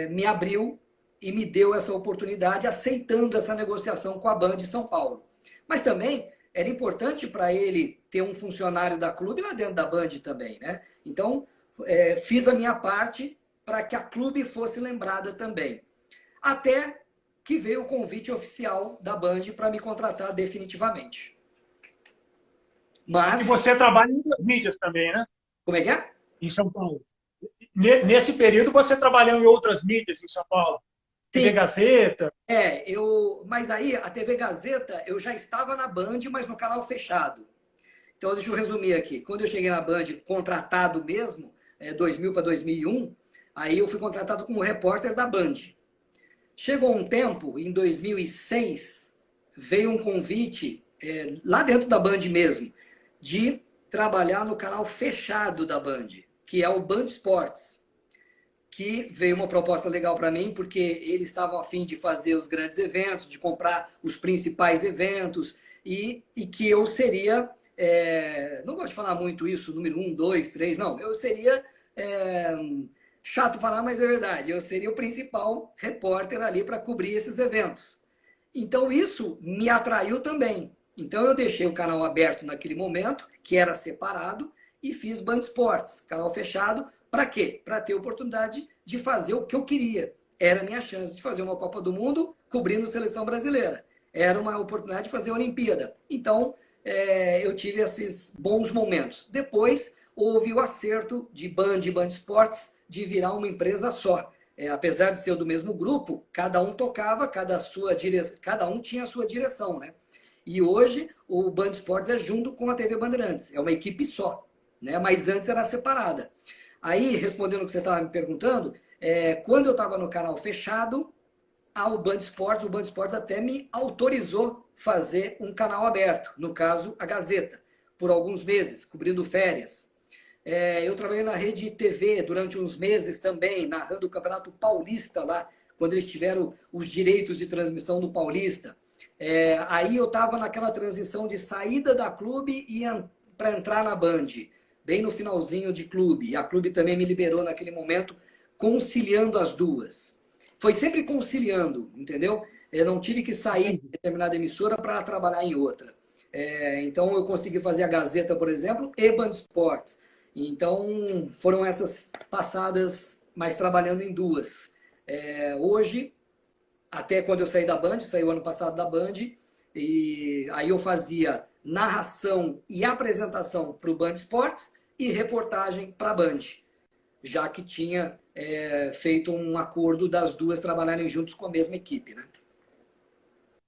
me abriu e me deu essa oportunidade, aceitando essa negociação com a Band de São Paulo. Mas também era importante para ele ter um funcionário da Clube lá dentro da Band também, né? Então, fiz a minha parte para que a Clube fosse lembrada também. Até que veio o convite oficial da Band para me contratar definitivamente. E você trabalha em outras mídias também, né? Como é que é? Em São Paulo. Nesse período você trabalhou em outras mídias em São Paulo? Sim. TV Gazeta? Mas aí a TV Gazeta eu já estava na Band, mas no canal fechado. Então deixa eu resumir aqui. Quando eu cheguei na Band, contratado mesmo, 2000 para 2001, aí eu fui contratado como repórter da Band. Chegou um tempo, em 2006, veio um convite, lá dentro da Band mesmo, de trabalhar no canal fechado da Band, que é o Band Esportes, que veio uma proposta legal para mim, porque eles estavam a fim de fazer os grandes eventos, de comprar os principais eventos, e que eu seria, não gosto de falar muito isso, número 1, 2, 3, não, eu seria, chato falar, mas é verdade, eu seria o principal repórter ali para cobrir esses eventos. Então isso me atraiu também. Então eu deixei o canal aberto naquele momento, que era separado, e fiz Band Esportes, canal fechado. Para quê? Para ter oportunidade de fazer o que eu queria. Era a minha chance de fazer uma Copa do Mundo cobrindo seleção brasileira. Era uma oportunidade de fazer a Olimpíada. Então eu tive esses bons momentos. Depois houve o acerto de Band e Band Esportes de virar uma empresa só. Apesar de ser do mesmo grupo, cada um tocava, cada um tinha a sua direção, né? E hoje o Band Esportes é junto com a TV Bandeirantes, é uma equipe só, né? Mas antes era separada. Aí, respondendo o que você estava me perguntando, quando eu estava no canal fechado, o Band Esportes até me autorizou fazer um canal aberto, no caso a Gazeta, por alguns meses, cobrindo férias. Eu trabalhei na Rede TV durante uns meses também, narrando o Campeonato Paulista lá, quando eles tiveram os direitos de transmissão do Paulista. Aí eu estava naquela transição de saída da Clube e para entrar na Band, bem no finalzinho de Clube. E a Clube também me liberou naquele momento, conciliando as duas. foi sempre conciliando, entendeu? Eu não tive que sair de determinada emissora para trabalhar em outra. Então, eu consegui fazer a Gazeta, por exemplo, e Band Esportes. Então, foram essas passadas, mas trabalhando em duas. Hoje, até quando eu saí da Band, saí o ano passado da Band, e aí eu fazia narração e apresentação para o Band Esportes e reportagem para a Band, já que tinha feito um acordo das duas trabalharem juntos com a mesma equipe, né?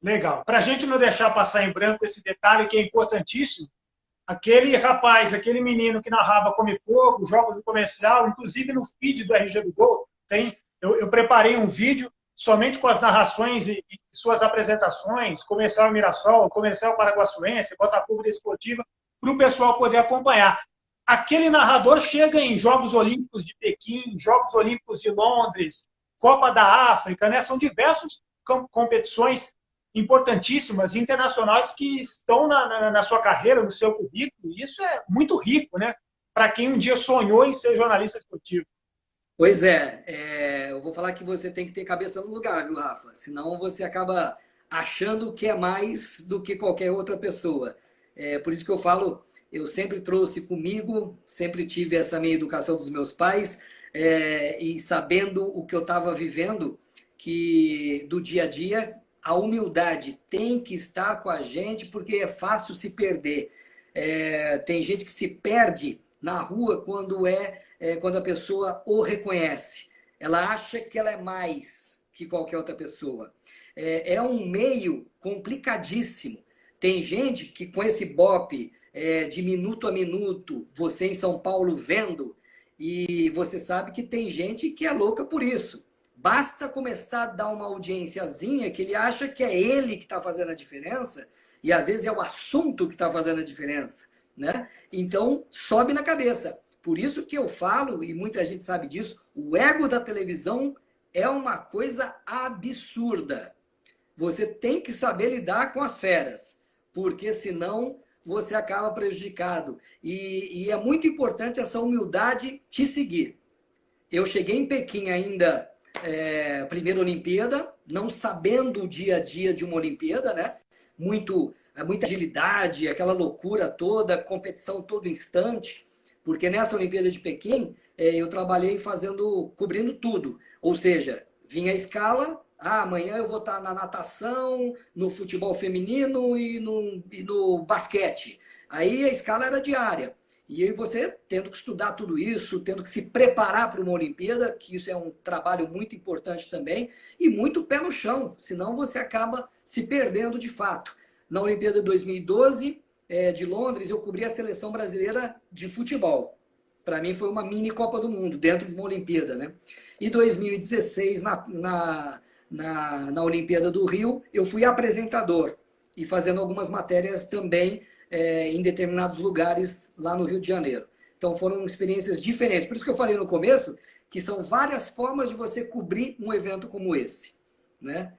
Legal. Para a gente não deixar passar em branco esse detalhe que é importantíssimo, aquele rapaz, aquele menino que narrava Come Fogo, jogos do comercial, inclusive no feed do RG do Gol, eu preparei um vídeo somente com as narrações e suas apresentações, comercial Mirassol, comercial Paraguaçuense, Botafogo Desportiva, para o pessoal poder acompanhar. Aquele narrador chega em Jogos Olímpicos de Pequim, Jogos Olímpicos de Londres, Copa da África, né? São diversas competições importantíssimas, internacionais, que estão na sua carreira, no seu currículo, e isso é muito rico, né? Para quem um dia sonhou em ser jornalista esportivo. Pois eu vou falar que você tem que ter cabeça no lugar, viu, Rafa? Senão você acaba achando que é mais do que qualquer outra pessoa. Por isso que eu falo, eu sempre trouxe comigo, sempre tive essa minha educação dos meus pais, e sabendo o que eu estava vivendo, que do dia a dia, a humildade tem que estar com a gente, porque é fácil se perder. Tem gente que se perde na rua quando a pessoa o reconhece. Ela acha que ela é mais que qualquer outra pessoa. É um meio complicadíssimo. Tem gente que com esse bope de minuto a minuto, você em São Paulo vendo, e você sabe que tem gente que é louca por isso. Basta começar a dar uma audiênciazinha que ele acha que é ele que está fazendo a diferença, e às vezes é o assunto que está fazendo a diferença, né? Então, sobe na cabeça. Por isso que eu falo, e muita gente sabe disso, o ego da televisão é uma coisa absurda. Você tem que saber lidar com as feras, porque senão você acaba prejudicado. E é muito importante essa humildade te seguir. Eu cheguei em Pequim ainda, primeira Olimpíada, não sabendo o dia a dia de uma Olimpíada, né? Muita agilidade, aquela loucura toda, competição todo instante, porque nessa Olimpíada de Pequim eu trabalhei cobrindo tudo, ou seja, vinha a escala, amanhã eu vou estar na natação, no futebol feminino e no basquete. Aí a escala era diária. E aí você tendo que estudar tudo isso, tendo que se preparar para uma Olimpíada, que isso é um trabalho muito importante também, e muito pé no chão, senão você acaba se perdendo de fato. Na Olimpíada de 2012, de Londres, eu cobri a seleção brasileira de futebol. Para mim foi uma mini Copa do Mundo, dentro de uma Olimpíada, né? E 2016, na Olimpíada do Rio, eu fui apresentador e fazendo algumas matérias também em determinados lugares lá no Rio de Janeiro. Então foram experiências diferentes. Por isso que eu falei no começo que são várias formas de você cobrir um evento como esse, né?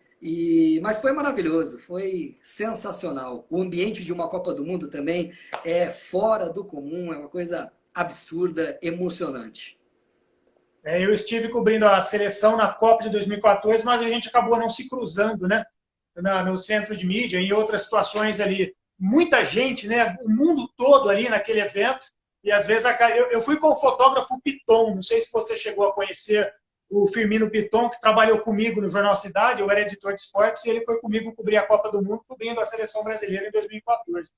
Mas foi maravilhoso, foi sensacional. O ambiente de uma Copa do Mundo também é fora do comum, é uma coisa absurda, emocionante. Eu estive cobrindo a seleção na Copa de 2014, mas a gente acabou não se cruzando, né? No centro de mídia, em outras situações ali. Muita gente, né? O mundo todo ali naquele evento. E às vezes eu fui com o fotógrafo Piton, não sei se você chegou a conhecer o Firmino Piton, que trabalhou comigo no Jornal Cidade, eu era editor de esportes, e ele foi comigo cobrir a Copa do Mundo, cobrindo a seleção brasileira em 2014.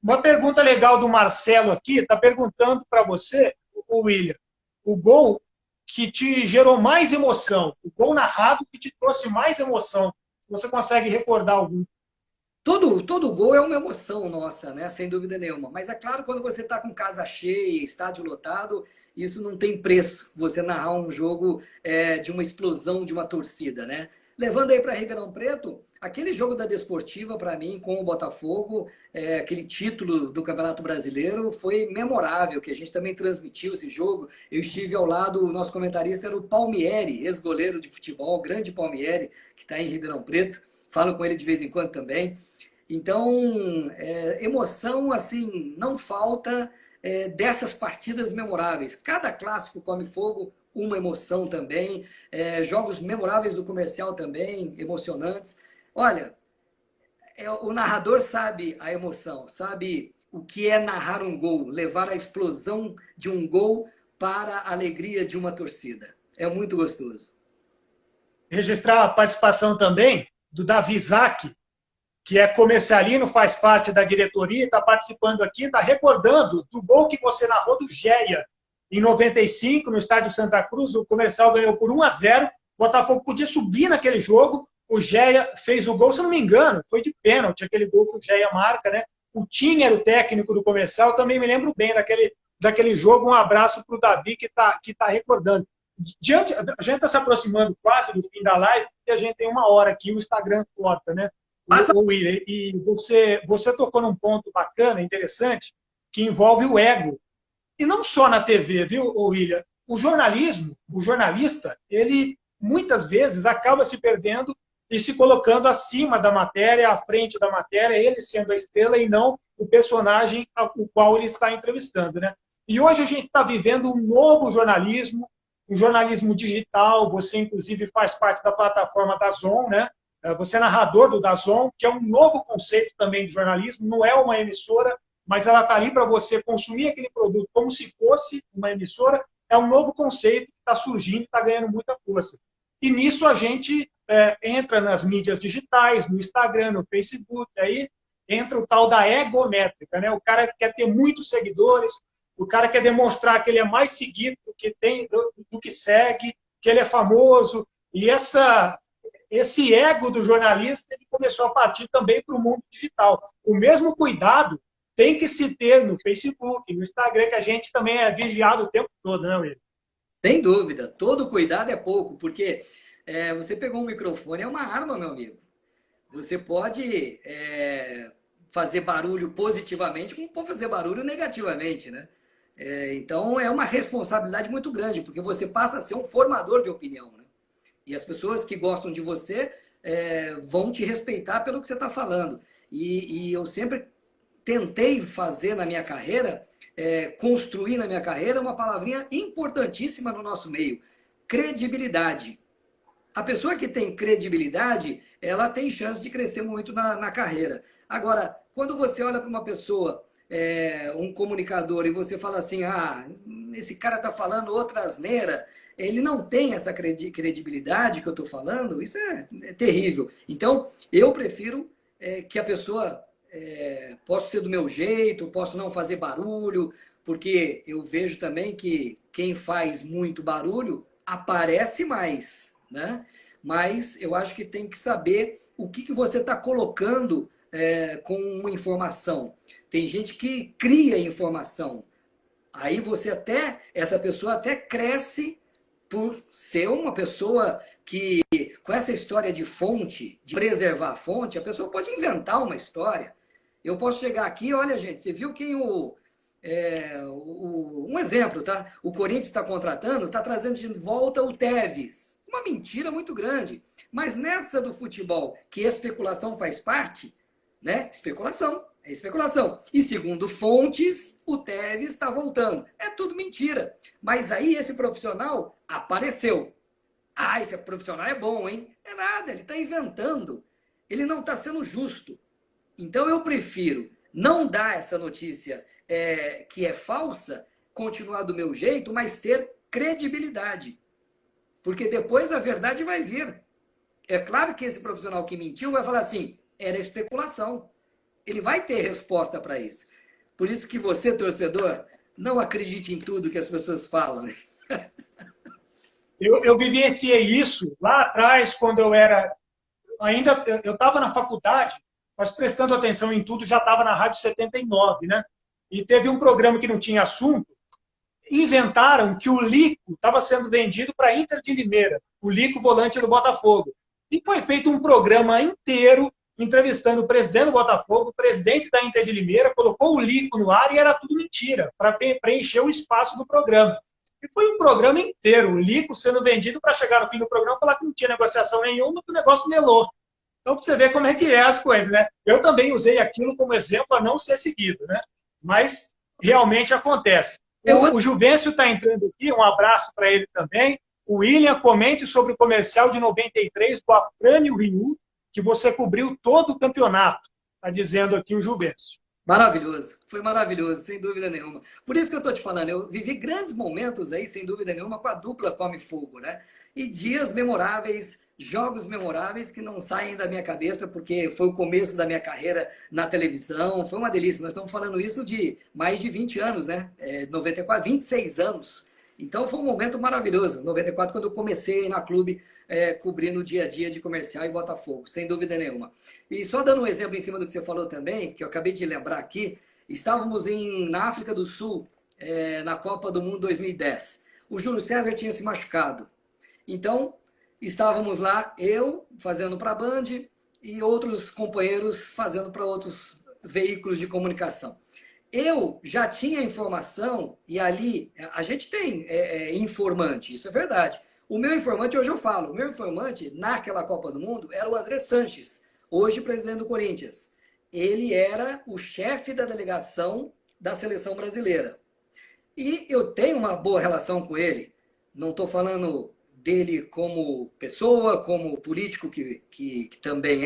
Uma pergunta legal do Marcelo aqui, está perguntando para você, o William, o gol que te gerou mais emoção, o gol narrado que te trouxe mais emoção, você consegue recordar algum? Todo gol é uma emoção nossa, né? Sem dúvida nenhuma. Mas é claro, quando você está com casa cheia, estádio lotado, isso não tem preço, você narrar um jogo de uma explosão de uma torcida, né? Levando aí para Ribeirão Preto, aquele jogo da Desportiva, para mim, com o Botafogo, aquele título do Campeonato Brasileiro, foi memorável, que a gente também transmitiu esse jogo. Eu estive ao lado, o nosso comentarista era o Palmieri, ex-goleiro de futebol, grande Palmieri, que está em Ribeirão Preto. Falo com ele de vez em quando também. Então, emoção, assim, não falta dessas partidas memoráveis. Cada clássico Come Fogo uma emoção também. Jogos memoráveis do comercial também, emocionantes. Olha, o narrador sabe a emoção, sabe o que é narrar um gol, levar a explosão de um gol para a alegria de uma torcida. É muito gostoso. Registrar a participação também do Davi Zac, que é comercialino, faz parte da diretoria, está participando aqui, está recordando do gol que você narrou do Géia em 95, no estádio Santa Cruz. O comercial ganhou por 1-0, o Botafogo podia subir naquele jogo, o Géia fez o gol, se eu não me engano, foi de pênalti, aquele gol que o Géia marca, né? O Tim era o técnico do comercial, também me lembro bem daquele jogo. Um abraço para o Davi, que tá recordando. A gente está se aproximando quase do fim da live, porque a gente tem 1 hora aqui, o Instagram corta, né? O William, e você tocou num ponto bacana, interessante, que envolve o ego. E não só na TV, viu, William? O jornalismo, o jornalista, ele muitas vezes acaba se perdendo e se colocando acima da matéria, à frente da matéria, ele sendo a estrela e não o personagem o qual ele está entrevistando, né? E hoje a gente está vivendo um novo jornalismo, um jornalismo digital. Você, inclusive, faz parte da plataforma DAZN, né? Você é narrador do DAZN, que é um novo conceito também de jornalismo, não é uma emissora, mas ela está ali para você consumir aquele produto como se fosse uma emissora. É um novo conceito que está surgindo, está ganhando muita força. E nisso a gente entra nas mídias digitais, no Instagram, no Facebook, aí entra o tal da egométrica, né? O cara quer ter muitos seguidores, o cara quer demonstrar que ele é mais seguido do que segue, que ele é famoso, e esse ego do jornalista ele começou a partir também para o mundo digital. O mesmo cuidado tem que se ter no Facebook, no Instagram, que a gente também é vigiado o tempo todo, né, Will? Sem dúvida, todo cuidado é pouco, porque você pegou um microfone, é uma arma, meu amigo. Você pode fazer barulho positivamente, como pode fazer barulho negativamente, né? Então é uma responsabilidade muito grande, porque você passa a ser um formador de opinião, né? E as pessoas que gostam de você vão te respeitar pelo que você está falando. E eu sempre tentei fazer na minha carreira, construir na minha carreira uma palavrinha importantíssima no nosso meio: credibilidade. A pessoa que tem credibilidade, ela tem chance de crescer muito na carreira. Agora, quando você olha para uma pessoa, um comunicador, e você fala assim, esse cara está falando outra asneira, ele não tem essa credibilidade que eu estou falando, isso é terrível. Então, eu prefiro que a pessoa possa ser do meu jeito, posso não fazer barulho, porque eu vejo também que quem faz muito barulho aparece mais, né? Mas eu acho que tem que saber o que você está colocando com uma informação. Tem gente que cria informação. Aí essa pessoa até cresce por ser uma pessoa que, com essa história de fonte, de preservar a fonte, a pessoa pode inventar uma história. Eu posso chegar aqui, olha, gente, você viu quem um exemplo, tá? O Corinthians está contratando, está trazendo de volta o Tevez. Uma mentira muito grande. Mas nessa do futebol, que especulação faz parte, né? Especulação. É especulação. E segundo fontes, o Tevez está voltando. É tudo mentira. Mas aí esse profissional apareceu. Esse profissional é bom, hein? É nada, ele está inventando. Ele não está sendo justo. Então eu prefiro não dar essa notícia que é falsa, continuar do meu jeito, mas ter credibilidade. Porque depois a verdade vai vir. É claro que esse profissional que mentiu vai falar assim, era especulação. Ele vai ter resposta para isso. Por isso que você, torcedor, não acredite em tudo que as pessoas falam. Eu vivenciei isso lá atrás, quando eu estava na faculdade, mas prestando atenção em tudo, já estava na Rádio 79, né? E teve um programa que não tinha assunto, inventaram que o Lico estava sendo vendido para a Inter de Limeira, o Lico, volante do Botafogo. E foi feito um programa inteiro entrevistando o presidente do Botafogo, o presidente da Inter de Limeira, colocou o Lico no ar e era tudo mentira, para preencher o espaço do programa. E foi um programa inteiro, o Lico sendo vendido para chegar no fim do programa e falar que não tinha negociação nenhuma, que o negócio melou. Então, para você ver como é que é as coisas, né? Eu também usei aquilo como exemplo a não ser seguido, né? Mas realmente acontece. Eu vou... O Juvencio está entrando aqui, um abraço para ele também. O William, comente sobre o comercial de 93 do Afrânio Rio, que você cobriu todo o campeonato. Está dizendo aqui o Juvencio. Maravilhoso, foi maravilhoso, sem dúvida nenhuma. Por isso que eu estou te falando, eu vivi grandes momentos aí, sem dúvida nenhuma, com a dupla Come Fogo, né? E dias memoráveis, jogos memoráveis que não saem da minha cabeça, porque foi o começo da minha carreira na televisão, foi uma delícia. Nós estamos falando isso de mais de 20 anos, né? 94, 26 anos. Então foi um momento maravilhoso, 94, quando eu comecei na clube, cobrindo o dia a dia de Comercial e Botafogo, sem dúvida nenhuma. E só dando um exemplo em cima do que você falou também, que eu acabei de lembrar aqui, estávamos na África do Sul, na Copa do Mundo 2010. O Júlio César tinha se machucado. Então, estávamos lá, eu fazendo para a Band e outros companheiros fazendo para outros veículos de comunicação. Eu já tinha informação, e ali a gente tem informante, isso é verdade. O meu informante, hoje eu falo, o meu informante naquela Copa do Mundo era o André Sanches, hoje presidente do Corinthians. Ele era o chefe da delegação da seleção brasileira. E eu tenho uma boa relação com ele, não estou falando dele como pessoa, como político que também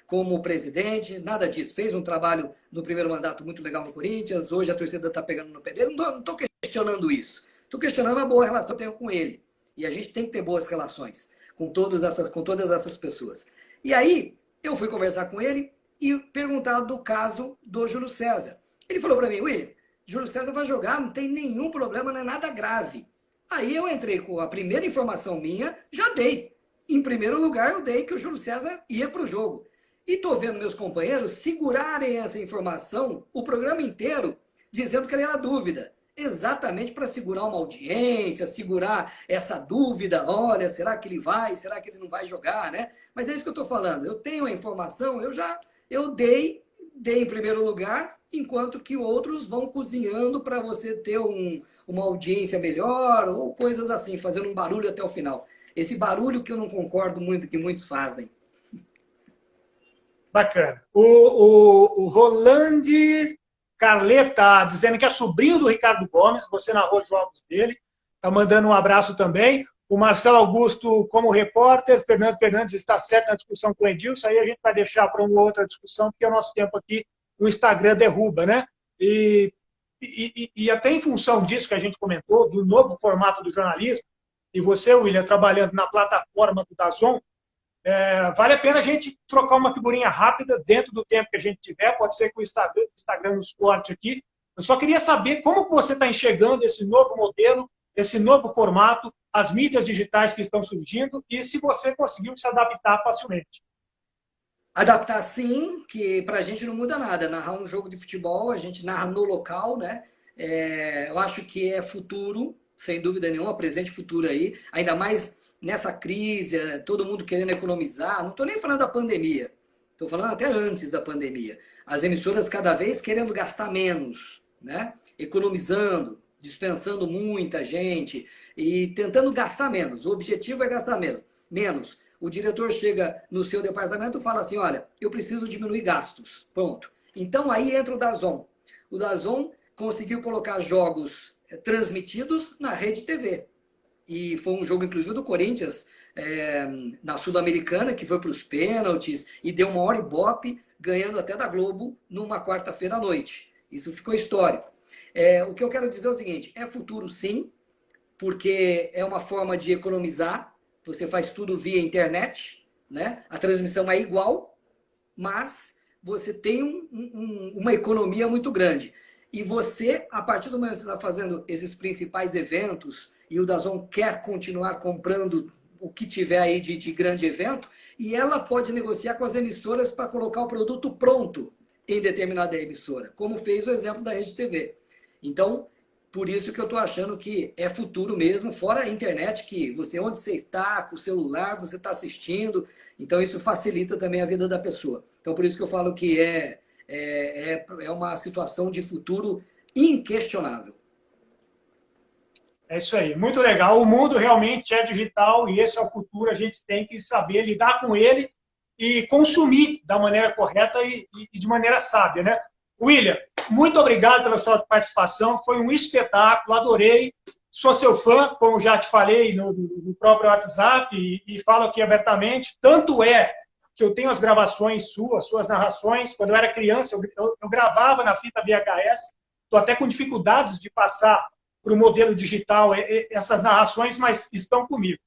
como presidente, nada disso. Fez um trabalho no primeiro mandato muito legal no Corinthians, hoje a torcida está pegando no pé dele, não estou questionando isso. Estou questionando a boa relação que eu tenho com ele. E a gente tem que ter boas relações com todas essas pessoas. E aí, eu fui conversar com ele e perguntar do caso do Júlio César. Ele falou para mim, William, Júlio César vai jogar, não tem nenhum problema, não é nada grave. Aí eu entrei com a primeira informação minha, já dei. Em primeiro lugar, eu dei que o Júlio César ia para o jogo. E estou vendo meus companheiros segurarem essa informação o programa inteiro, dizendo que ele era dúvida. Exatamente para segurar uma audiência, segurar essa dúvida. Olha, será que ele vai? Será que ele não vai jogar, né? Mas é isso que eu estou falando. Eu tenho a informação, eu dei em primeiro lugar, enquanto que outros vão cozinhando para você ter uma audiência melhor ou coisas assim, fazendo um barulho até o final. Esse barulho que eu não concordo muito que muitos fazem. Bacana. O Roland Carleta dizendo que é sobrinho do Ricardo Gomes, você narrou os jogos dele, está mandando um abraço também. O Marcelo Augusto, como repórter, Fernando Fernandes está certo na discussão com o Edilson, aí a gente vai deixar para uma outra discussão, porque o nosso tempo aqui o Instagram derruba, né? E até em função disso que a gente comentou, do novo formato do jornalismo, e você, William, trabalhando na plataforma do DAZN, vale a pena a gente trocar uma figurinha rápida dentro do tempo que a gente tiver, pode ser que o Instagram nos corte aqui. Eu só queria saber como que você está enxergando esse novo modelo, esse novo formato, as mídias digitais que estão surgindo e se você conseguiu se adaptar facilmente. Adaptar sim, que para a gente não muda nada. Narrar um jogo de futebol, a gente narra no local, né? Eu acho que é futuro, sem dúvida nenhuma, presente e futuro aí, ainda mais nessa crise, todo mundo querendo economizar. Não estou nem falando da pandemia, estou falando até antes da pandemia. As emissoras cada vez querendo gastar menos, né? Economizando, dispensando muita gente e tentando gastar menos. O objetivo é gastar menos. O diretor chega no seu departamento e fala assim, olha, eu preciso diminuir gastos. Pronto. Então aí entra o DAZN. O DAZN conseguiu colocar jogos transmitidos na Rede TV. E foi um jogo, inclusive, do Corinthians, na Sul-Americana, que foi para os pênaltis e deu uma hora ibope, ganhando até da Globo numa quarta-feira à noite. Isso ficou histórico. O que eu quero dizer é o seguinte, é futuro sim, porque é uma forma de economizar, você faz tudo via internet, né? A transmissão é igual, mas você tem uma economia muito grande. E você, a partir do momento que você está fazendo esses principais eventos, e o DAZN quer continuar comprando o que tiver aí de grande evento, e ela pode negociar com as emissoras para colocar o produto pronto em determinada emissora, como fez o exemplo da Rede TV. Então, por isso que eu estou achando que é futuro mesmo, fora a internet, que você, onde você está, com o celular, você está assistindo, então isso facilita também a vida da pessoa. Então, por isso que eu falo que é uma situação de futuro inquestionável. É isso aí, muito legal. O mundo realmente é digital e esse é o futuro. A gente tem que saber lidar com ele e consumir da maneira correta e de maneira sábia, né? William, muito obrigado pela sua participação, foi um espetáculo, adorei. Sou seu fã, como já te falei no próprio WhatsApp e falo aqui abertamente. Tanto é que eu tenho as gravações suas narrações. Quando eu era criança, eu gravava na fita VHS. Estou até com dificuldades de passar para o modelo digital essas narrações, mas estão comigo.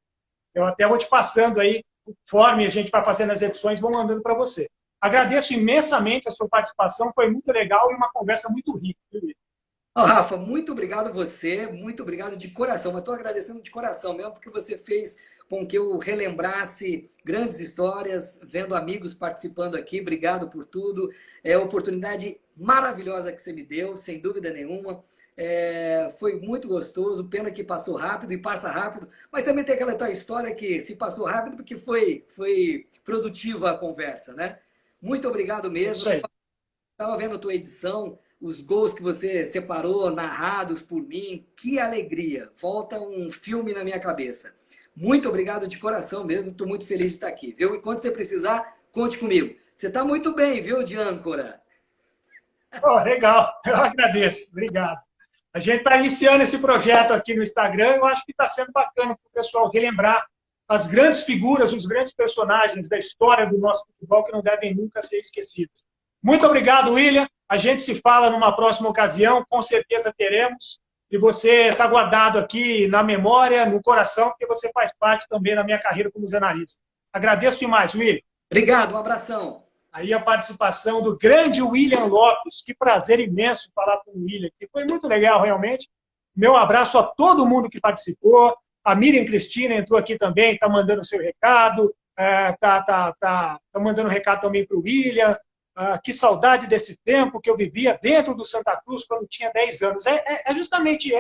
Eu até vou te passando aí, conforme a gente vai fazendo as edições, vou mandando para você. Agradeço imensamente a sua participação, foi muito legal e uma conversa muito rica. Oh, Rafa, muito obrigado a você, muito obrigado de coração, mas estou agradecendo de coração mesmo, porque você fez com que eu relembrasse grandes histórias, vendo amigos participando aqui, obrigado por tudo, é a oportunidade maravilhosa que você me deu, sem dúvida nenhuma, foi muito gostoso, pena que passou rápido e passa rápido, mas também tem aquela tua história que se passou rápido porque foi produtiva a conversa, né? Muito obrigado mesmo, estava vendo a tua edição, os gols que você separou, narrados por mim, que alegria! Volta um filme na minha cabeça. Muito obrigado de coração mesmo, estou muito feliz de estar aqui, viu? E quando você precisar, conte comigo. Você está muito bem, viu, de âncora? Oh, legal, eu agradeço, obrigado. A gente está iniciando esse projeto aqui no Instagram, eu acho que está sendo bacana para o pessoal relembrar as grandes figuras, os grandes personagens da história do nosso futebol que não devem nunca ser esquecidos. Muito obrigado, William. A gente se fala numa próxima ocasião, com certeza teremos. E você está guardado aqui na memória, no coração, porque você faz parte também da minha carreira como jornalista. Agradeço demais, William. Obrigado, um abração. Aí a participação do grande William Lopes. Que prazer imenso falar com o William aqui. Foi muito legal, realmente. Meu abraço a todo mundo que participou. A Miriam Cristina entrou aqui também, está mandando o seu recado. Tá mandando um recado também para o William. Que saudade desse tempo que eu vivia dentro do Santa Cruz quando tinha 10 anos. É justamente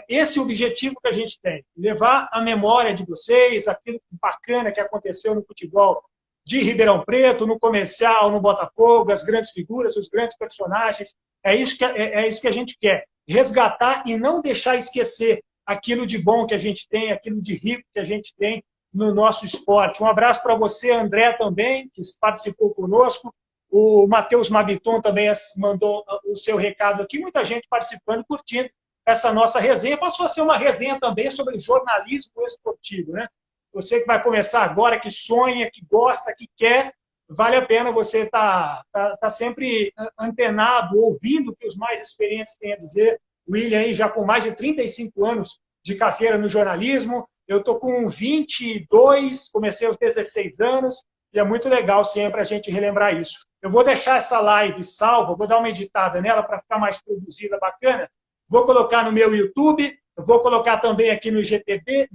esse objetivo que a gente tem. Levar a memória de vocês, aquilo bacana que aconteceu no futebol de Ribeirão Preto, no Comercial, no Botafogo, as grandes figuras, os grandes personagens. É isso que a gente quer. Resgatar e não deixar esquecer aquilo de bom que a gente tem, aquilo de rico que a gente tem no nosso esporte. Um abraço para você, André, também, que participou conosco. O Matheus Mabiton também mandou o seu recado aqui. Muita gente participando, curtindo essa nossa resenha. Passou a ser uma resenha também sobre jornalismo esportivo, né? Você que vai começar agora, que sonha, que gosta, que quer, vale a pena você estar sempre antenado, ouvindo o que os mais experientes têm a dizer. O William aí já com mais de 35 anos de carreira no jornalismo. Eu estou com 22, comecei aos 16 anos, e é muito legal sempre a gente relembrar isso. Eu vou deixar essa live salva, vou dar uma editada nela para ficar mais produzida, bacana. Vou colocar no meu YouTube, vou colocar também aqui no IGTV,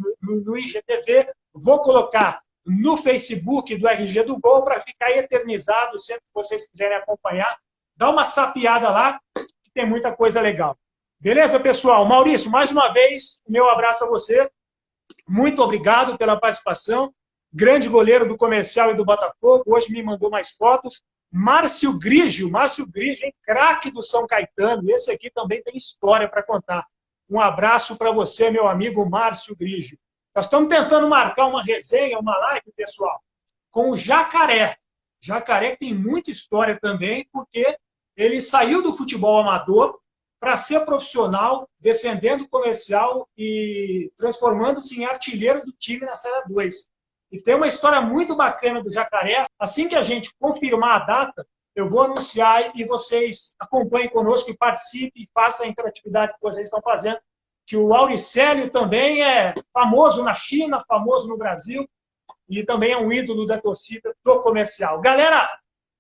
vou colocar no Facebook do RG do Gol para ficar eternizado, sempre que vocês quiserem acompanhar. Dá uma sapiada lá, que tem muita coisa legal. Beleza, pessoal? Maurício, mais uma vez, meu abraço a você. Muito obrigado pela participação. Grande goleiro do Comercial e do Botafogo. Hoje me mandou mais fotos. Márcio Grigio, craque do São Caetano. Esse aqui também tem história para contar. Um abraço para você, meu amigo Márcio Grigio. Nós estamos tentando marcar uma resenha, uma live, pessoal, com o Jacaré. Jacaré tem muita história também, porque ele saiu do futebol amador para ser profissional, defendendo o Comercial e transformando-se em artilheiro do time na Série 2. E tem uma história muito bacana do Jacaré. Assim que a gente confirmar a data, eu vou anunciar e vocês acompanhem conosco e participem e façam a interatividade que vocês estão fazendo, que o Auricélio também é famoso na China, famoso no Brasil, e também é um ídolo da torcida do Comercial. Galera,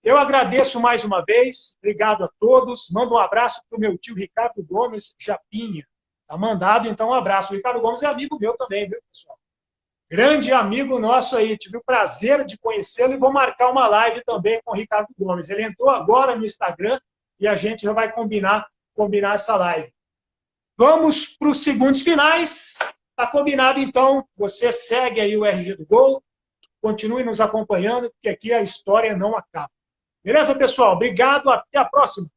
eu agradeço mais uma vez, obrigado a todos. Mando um abraço para o meu tio Ricardo Gomes Japinha. Está mandado, então, um abraço. O Ricardo Gomes é amigo meu também, viu, pessoal? Grande amigo nosso aí. Tive o prazer de conhecê-lo e vou marcar uma live também com o Ricardo Gomes. Ele entrou agora no Instagram e a gente já vai combinar essa live. Vamos para os segundos finais. Está combinado, então. Você segue aí o RG do Gol. Continue nos acompanhando, porque aqui a história não acaba. Beleza, pessoal? Obrigado. Até a próxima.